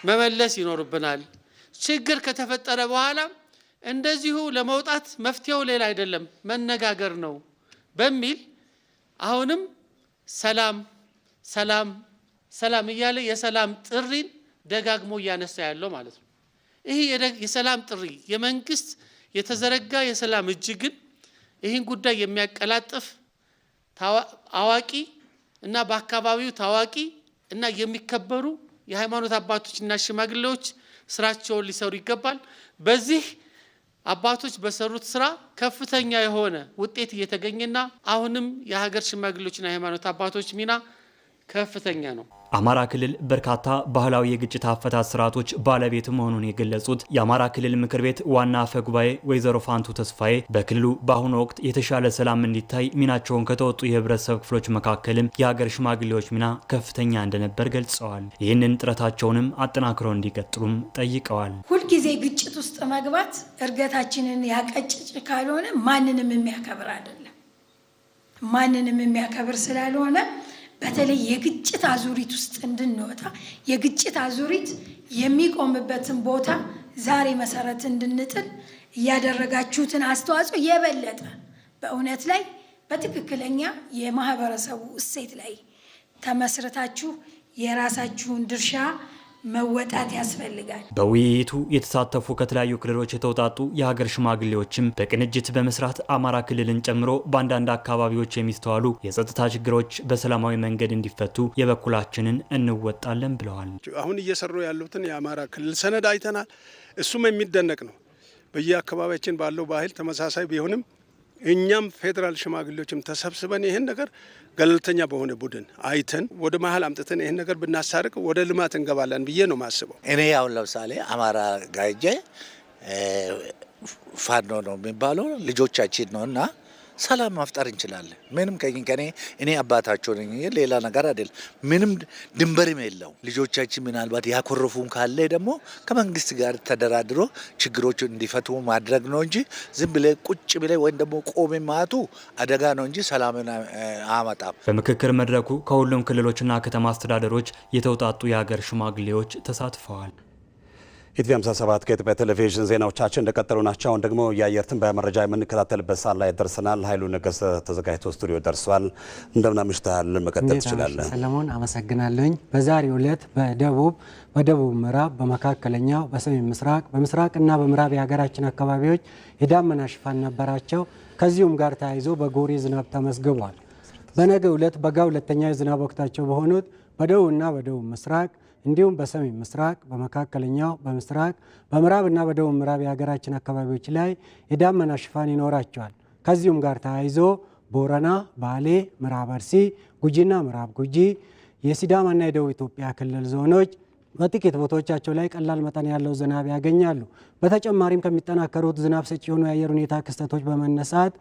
መመለስ ይኖርብናል። ችግር ከተፈጠረ በኋላ እንደዚሁ ለመውጣት መፍትሄው ሌላ አይደለም፣ መነጋገር ነው በሚል አሁንም ሰላም እያለ የሰላም ጥሪን ደጋግሞ እያነሳ ያለው ማለት ነው። ይሄ የሰላም ጥሪ የመንግስት የተዘረጋ የሰላም እጅ ግን ይህን ጉዳይ የሚያቀላጥፍ አዋቂ እና በአካባቢው ታዋቂ እና የሚከበሩ የሃይማኖት አባቶችና ሽማግሌዎች ስራቸውን ሊሰሩ ይገባል። በዚህ አባቶች በሰሩት ስራ ከፍተኛ የሆነ ውጤት እየተገኘና አሁንም የሀገር ሽማግሌዎችና የሃይማኖት አባቶች ሚና ከፍተኛ ነው። አማራ ክልል በርካታ ባህላዊ የግጭት አፈታት ስርዓቶች ባለቤት መሆኑን የገለጹት የአማራ ክልል ምክር ቤት ዋና አፈ ጉባኤ ወይዘሮ ፋንቱ ተስፋዬ በክልሉ በአሁኑ ወቅት የተሻለ ሰላም እንዲታይ ሚናቸውን ከተወጡ የህብረተሰብ ክፍሎች መካከልም የሀገር ሽማግሌዎች ሚና ከፍተኛ እንደነበር ገልጸዋል። ይህንን ጥረታቸውንም አጠናክረው እንዲቀጥሉም ጠይቀዋል። ሁልጊዜ ግጭት ውስጥ መግባት እርገታችንን ያቀጭጭ ካልሆነ ማንንም የሚያከብር አይደለም። ማንንም የሚያከብር ስላልሆነ በተለይ የግጭት አዙሪት ውስጥ እንድንወጣ የግጭት አዙሪት የሚቆምበትን ቦታ ዛሬ መሰረት እንድንጥል እያደረጋችሁትን አስተዋጽኦ የበለጠ በእውነት ላይ በትክክለኛ የማህበረሰቡ እሴት ላይ ተመስርታችሁ የራሳችሁን ድርሻ መወጣት ያስፈልጋል። በውይይቱ የተሳተፉ ከተለያዩ ክልሎች የተውጣጡ የሀገር ሽማግሌዎችም በቅንጅት በመስራት አማራ ክልልን ጨምሮ በአንዳንድ አካባቢዎች የሚስተዋሉ የጸጥታ ችግሮች በሰላማዊ መንገድ እንዲፈቱ የበኩላችንን እንወጣለን ብለዋል። አሁን እየሰሩ ያሉትን የአማራ ክልል ሰነድ አይተናል። እሱም የሚደነቅ ነው። በየአካባቢያችን ባለው ባህል ተመሳሳይ ቢሆንም እኛም ፌዴራል ሽማግሌዎችም ተሰብስበን ይህን ነገር ገለልተኛ በሆነ ቡድን አይተን ወደ መሀል አምጥተን ይህን ነገር ብናሳርቅ ወደ ልማት እንገባለን ብዬ ነው ማስበው። እኔ አሁን ለምሳሌ አማራ ጋጄ ፋኖ ነው የሚባለው ልጆቻችን ነው እና ሰላም መፍጠር እንችላለን። ምንም ከኔ እኔ አባታቸው ነኝ፣ ሌላ ነገር አይደለም። ምንም ድንበርም የለው። ልጆቻችን ምናልባት ያኮረፉን ካለ ደግሞ ከመንግስት ጋር ተደራድሮ ችግሮች እንዲፈቱ ማድረግ ነው እንጂ ዝም ብለ ቁጭ ብለ ወይም ደግሞ ቆሜ ማቱ አደጋ ነው እንጂ ሰላምን አያመጣም። በምክክር መድረኩ ከሁሉም ክልሎችና ከተማ አስተዳደሮች የተውጣጡ የሀገር ሽማግሌዎች ተሳትፈዋል። ኢቲቪ 57 ከኢትዮጵያ ቴሌቪዥን ዜናዎቻችን እንደቀጠሉ ናቸው። አሁን ደግሞ የአየር ትንበያ መረጃ የምንከታተልበት ሰዓት ላይ ደርሰናል። ኃይሉ ነገሰ ተዘጋጅቶ ስቱዲዮ ደርሷል። እንደምን አምሽተሃል? መቀጠል ትችላለህ። ሰለሞን አመሰግናለሁኝ። በዛሬው ዕለት በደቡብ ምዕራብ፣ በመካከለኛው፣ በሰሜን ምስራቅ፣ በምስራቅና በምዕራብ የሀገራችን አካባቢዎች የዳመና ሽፋን ነበራቸው። ከዚሁም ጋር ተያይዞ በጎሬ ዝናብ ተመዝግቧል። በነገው ዕለት በጋ ሁለተኛ የዝናብ ወቅታቸው በሆኑት በደቡብና በደቡብ ምስራቅ እንዲሁም በሰሜን ምስራቅ፣ በመካከለኛው፣ በምስራቅ፣ በምዕራብና በደቡብ ምዕራብ የሀገራችን አካባቢዎች ላይ የዳመና ሽፋን ይኖራቸዋል። ከዚሁም ጋር ተያይዞ ቦረና፣ ባሌ፣ ምዕራብ አርሲ፣ ጉጂና ምዕራብ ጉጂ፣ የሲዳማና የደቡብ ኢትዮጵያ ክልል ዞኖች በጥቂት ቦታዎቻቸው ላይ ቀላል መጠን ያለው ዝናብ ያገኛሉ። በተጨማሪም ከሚጠናከሩት ዝናብ ሰጪ የሆኑ የአየር ሁኔታ ክስተቶች በመነሳት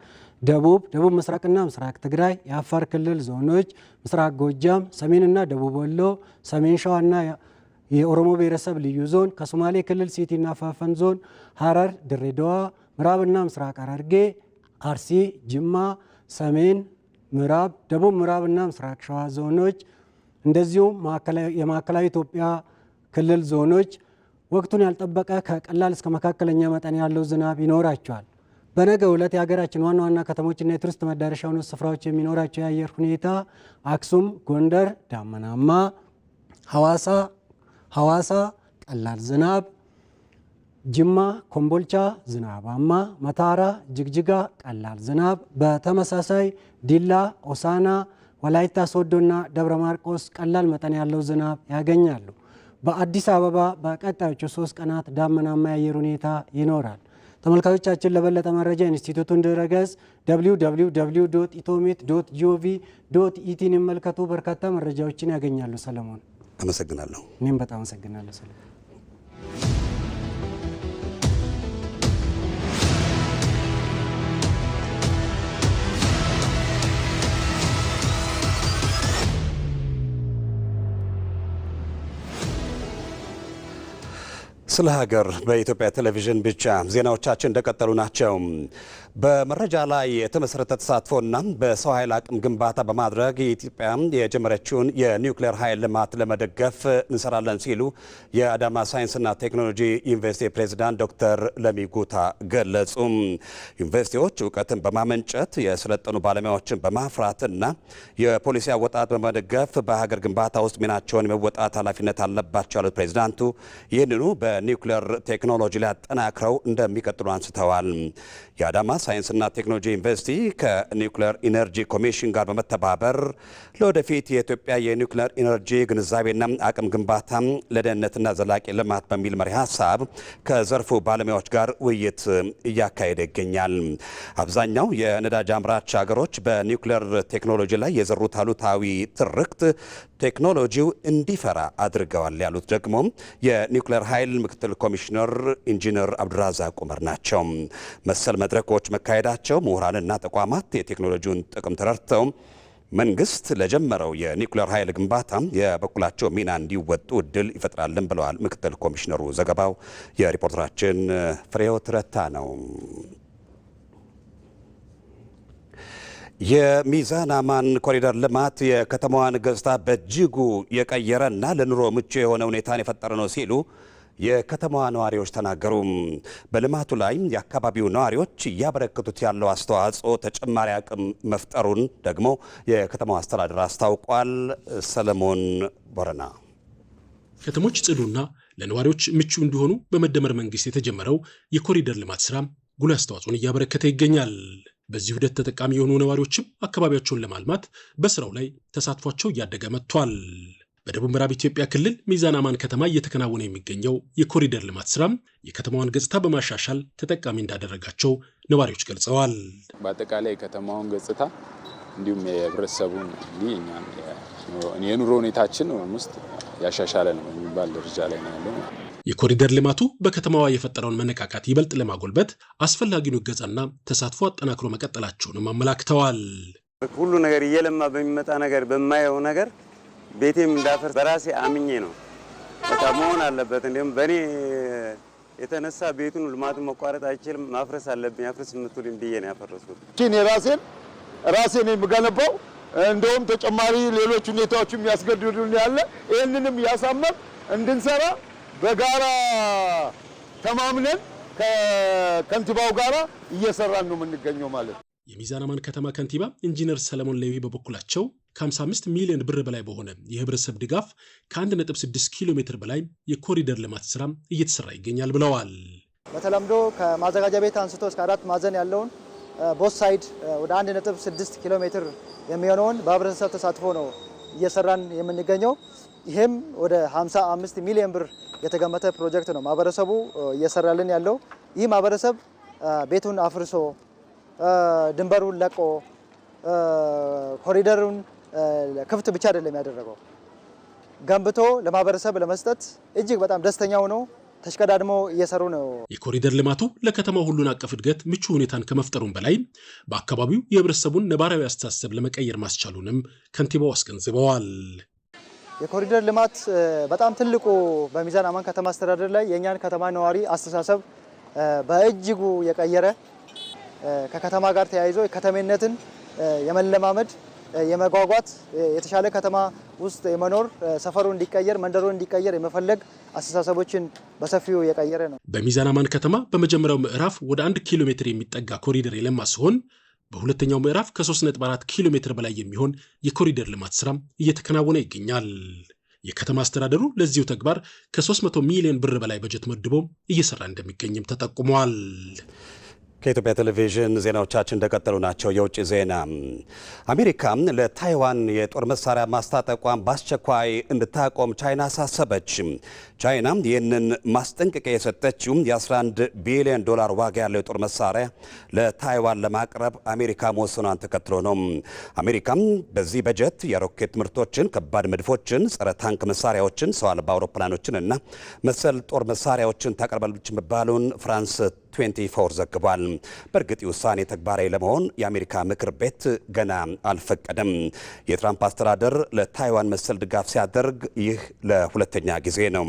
ደቡብ ምስራቅና ምስራቅ ትግራይ፣ የአፋር ክልል ዞኖች፣ ምስራቅ ጎጃም፣ ሰሜንና ደቡብ ወሎ፣ ሰሜን ሸዋና የኦሮሞ ብሔረሰብ ልዩ ዞን፣ ከሶማሌ ክልል ሲቲና ፋፈን ዞን፣ ሐረር፣ ድሬዳዋ፣ ምዕራብና ምስራቅ ሐረርጌ፣ አርሲ፣ ጅማ፣ ሰሜን ምዕራብ፣ ደቡብ ምዕራብና ምስራቅ ሸዋ ዞኖች እንደዚሁም የማዕከላዊ ኢትዮጵያ ክልል ዞኖች ወቅቱን ያልጠበቀ ከቀላል እስከ መካከለኛ መጠን ያለው ዝናብ ይኖራቸዋል። በነገው ዕለት የሀገራችን ዋና ዋና ከተሞችና የቱሪስት መዳረሻ የሆኑ ስፍራዎች የሚኖራቸው የአየር ሁኔታ አክሱም፣ ጎንደር ዳመናማ፣ ሐዋሳ ቀላል ዝናብ፣ ጅማ፣ ኮምቦልቻ ዝናባማ፣ መታራ፣ ጅግጅጋ ቀላል ዝናብ፣ በተመሳሳይ ዲላ፣ ሆሳዕና፣ ወላይታ ሶዶና ደብረ ማርቆስ ቀላል መጠን ያለው ዝናብ ያገኛሉ። በአዲስ አበባ በቀጣዮቹ 3 ቀናት ዳመናማ የአየር ሁኔታ ይኖራል። ተመልካቾቻችን ለበለጠ መረጃ ኢንስቲትዩቱን ድረገጽ www.itomet.gov.ኢቲን ይመልከቱ። በርካታ መረጃዎችን ያገኛሉ። ሰለሞን አመሰግናለሁ። እኔም በጣም አመሰግናለሁ ሰለሞን። ስለ ሀገር በኢትዮጵያ ቴሌቪዥን ብቻ ዜናዎቻችን እንደቀጠሉ ናቸው። በመረጃ ላይ የተመሰረተ ተሳትፎና በሰው ኃይል አቅም ግንባታ በማድረግ ኢትዮጵያ የጀመረችውን የኒውክሌር ኃይል ልማት ለመደገፍ እንሰራለን ሲሉ የአዳማ ሳይንስና ቴክኖሎጂ ዩኒቨርሲቲ ፕሬዝዳንት ዶክተር ለሚ ጉታ ገለጹ። ዩኒቨርሲቲዎች እውቀትን በማመንጨት የሰለጠኑ ባለሙያዎችን በማፍራትና የፖሊሲ አወጣት በመደገፍ በሀገር ግንባታ ውስጥ ሚናቸውን የመወጣት ኃላፊነት አለባቸው ያሉት ፕሬዝዳንቱ ይህንኑ በኒውክሌር ቴክኖሎጂ ላይ አጠናክረው እንደሚቀጥሉ አንስተዋል። የአዳማ ሳይንስና ቴክኖሎጂ ዩኒቨርሲቲ ከኒውክሌር ኢነርጂ ኮሚሽን ጋር በመተባበር ለወደፊት የኢትዮጵያ የኒውክሌር ኢነርጂ ግንዛቤና አቅም ግንባታ ለደህንነትና ዘላቂ ልማት በሚል መሪ ሀሳብ ከዘርፉ ባለሙያዎች ጋር ውይይት እያካሄደ ይገኛል። አብዛኛው የነዳጅ አምራች ሀገሮች በኒውክሌር ቴክኖሎጂ ላይ የዘሩት አሉታዊ ትርክት ቴክኖሎጂው እንዲፈራ አድርገዋል ያሉት ደግሞ የኒውክሌር ኃይል ምክትል ኮሚሽነር ኢንጂነር አብዱራዛቅ ኡመር ናቸው። መሰል መድረኮች መካሄዳቸው ምሁራንና ተቋማት የቴክኖሎጂውን ጥቅም ተረድተው መንግስት ለጀመረው የኒውክሌር ኃይል ግንባታ የበኩላቸው ሚና እንዲወጡ እድል ይፈጥራልን ብለዋል ምክትል ኮሚሽነሩ። ዘገባው የሪፖርተራችን ፍሬህይወት ረታ ነው። የሚዛን አማን ኮሪደር ልማት የከተማዋን ገጽታ በእጅጉ የቀየረና ለኑሮ ምቹ የሆነ ሁኔታን የፈጠረ ነው ሲሉ የከተማዋ ነዋሪዎች ተናገሩ። በልማቱ ላይ የአካባቢው ነዋሪዎች እያበረከቱት ያለው አስተዋጽኦ ተጨማሪ አቅም መፍጠሩን ደግሞ የከተማዋ አስተዳደር አስታውቋል። ሰለሞን ቦረና። ከተሞች ጽዱና ለነዋሪዎች ምቹ እንዲሆኑ በመደመር መንግስት የተጀመረው የኮሪደር ልማት ስራ ጉልህ አስተዋጽኦን እያበረከተ ይገኛል። በዚህ ሂደት ተጠቃሚ የሆኑ ነዋሪዎችም አካባቢያቸውን ለማልማት በስራው ላይ ተሳትፏቸው እያደገ መጥቷል። በደቡብ ምዕራብ ኢትዮጵያ ክልል ሚዛን አማን ከተማ እየተከናወነ የሚገኘው የኮሪደር ልማት ስራም የከተማዋን ገጽታ በማሻሻል ተጠቃሚ እንዳደረጋቸው ነዋሪዎች ገልጸዋል። በአጠቃላይ የከተማዋን ገጽታ እንዲሁም የህብረተሰቡን የኑሮ ሁኔታችን ውስጥ ያሻሻለ ነው የሚባል ደረጃ ላይ ነው ያለው። የኮሪደር ልማቱ በከተማዋ የፈጠረውን መነቃቃት ይበልጥ ለማጎልበት አስፈላጊውን እገዛና ተሳትፎ አጠናክሮ መቀጠላቸውንም አመላክተዋል። ሁሉ ነገር እየለማ በሚመጣ ነገር በማየው ነገር ቤቴም እንዳፈርስ በራሴ አምኜ ነው በቃ መሆን አለበት። እንዲሁም በእኔ የተነሳ ቤቱን ልማቱን መቋረጥ አይችልም፣ ማፍረስ አለብኝ። አፍርስ የምትሉኝ ብዬ ነው ያፈረስኩት። ራሴን የምገነባው እንደውም ተጨማሪ ሌሎች ሁኔታዎችም ያስገድዱን ያለ ይህንንም ያሳመን እንድንሰራ በጋራ ተማምነን ከከንቲባው ጋራ እየሰራን ነው የምንገኘው ማለት ነው። የሚዛን አማን ከተማ ከንቲባ ኢንጂነር ሰለሞን ሌዊ በበኩላቸው ከ55 ሚሊዮን ብር በላይ በሆነ የህብረተሰብ ድጋፍ ከ1.6 ኪሎ ሜትር በላይ የኮሪደር ልማት ስራ እየተሰራ ይገኛል ብለዋል። በተለምዶ ከማዘጋጃ ቤት አንስቶ እስከ 4 ማዕዘን ያለውን ቦት ሳይድ ወደ 1.6 ኪሎ ሜትር የሚሆነውን በህብረተሰብ ተሳትፎ ነው እየሰራን የምንገኘው። ይህም ወደ 55 ሚሊዮን ብር የተገመተ ፕሮጀክት ነው ማህበረሰቡ እየሰራልን ያለው። ይህ ማህበረሰብ ቤቱን አፍርሶ ድንበሩን ለቆ ኮሪደሩን ክፍት ብቻ አይደለም ያደረገው፣ ገንብቶ ለማህበረሰብ ለመስጠት እጅግ በጣም ደስተኛ ሆኖ ተሽቀዳድሞ እየሰሩ ነው። የኮሪደር ልማቱ ለከተማው ሁሉን አቀፍ እድገት ምቹ ሁኔታን ከመፍጠሩም በላይ በአካባቢው የህብረተሰቡን ነባራዊ አስተሳሰብ ለመቀየር ማስቻሉንም ከንቲባው አስገንዝበዋል። የኮሪደር ልማት በጣም ትልቁ በሚዛን አማን ከተማ አስተዳደር ላይ የእኛን ከተማ ነዋሪ አስተሳሰብ በእጅጉ የቀየረ ከከተማ ጋር ተያይዞ ከተሜነትን የመለማመድ የመጓጓት የተሻለ ከተማ ውስጥ የመኖር ሰፈሩ እንዲቀየር መንደሩ እንዲቀየር የመፈለግ አስተሳሰቦችን በሰፊው የቀየረ ነው። በሚዛን አማን ከተማ በመጀመሪያው ምዕራፍ ወደ 1 ኪሎ ሜትር የሚጠጋ ኮሪደር የለማ ሲሆን በሁለተኛው ምዕራፍ ከ3.4 ኪሎ ሜትር በላይ የሚሆን የኮሪደር ልማት ስራ እየተከናወነ ይገኛል። የከተማ አስተዳደሩ ለዚሁ ተግባር ከ300 ሚሊዮን ብር በላይ በጀት መድቦ እየሰራ እንደሚገኝም ተጠቁሟል። ከኢትዮጵያ ቴሌቪዥን ዜናዎቻችን እንደቀጠሉ ናቸው። የውጭ ዜና። አሜሪካ ለታይዋን የጦር መሳሪያ ማስታጠቋን በአስቸኳይ እንድታቆም ቻይና አሳሰበች። ቻይና ይህንን ማስጠንቀቂያ የሰጠችው የ11 ቢሊዮን ዶላር ዋጋ ያለው የጦር መሳሪያ ለታይዋን ለማቅረብ አሜሪካ መወሰኗን ተከትሎ ነው። አሜሪካም በዚህ በጀት የሮኬት ምርቶችን፣ ከባድ መድፎችን፣ ጸረ ታንክ መሳሪያዎችን፣ ሰው አልባ አውሮፕላኖችን እና መሰል ጦር መሳሪያዎችን ታቀርባለች መባሉን ፍራንስ 24 ዘግቧል። በእርግጥ ውሳኔ ተግባራዊ ለመሆን የአሜሪካ ምክር ቤት ገና አልፈቀደም። የትራምፕ አስተዳደር ለታይዋን መሰል ድጋፍ ሲያደርግ ይህ ለሁለተኛ ጊዜ ነው።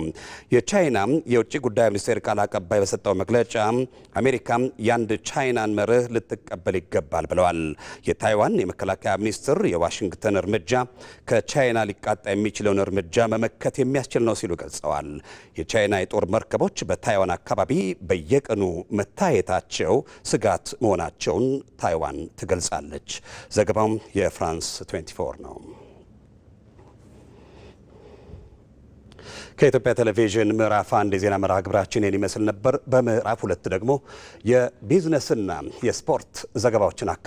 የቻይና የውጭ ጉዳይ ሚኒስቴር ቃል አቀባይ በሰጠው መግለጫ አሜሪካ የአንድ ቻይናን መርህ ልትቀበል ይገባል ብለዋል። የታይዋን የመከላከያ ሚኒስትር የዋሽንግተን እርምጃ ከቻይና ሊቃጣ የሚችለውን እርምጃ መመከት የሚያስችል ነው ሲሉ ገልጸዋል። የቻይና የጦር መርከቦች በታይዋን አካባቢ በየቀኑ መታየታቸው ስጋት መሆናቸውን ታይዋን ትገልጻለች። ዘገባው የፍራንስ 24 ነው። ከኢትዮጵያ ቴሌቪዥን ምዕራፍ 1 የዜና መርሃ ግብራችን ይመስል ነበር። በምዕራፍ 2 ደግሞ የቢዝነስና የስፖርት ዘገባዎችን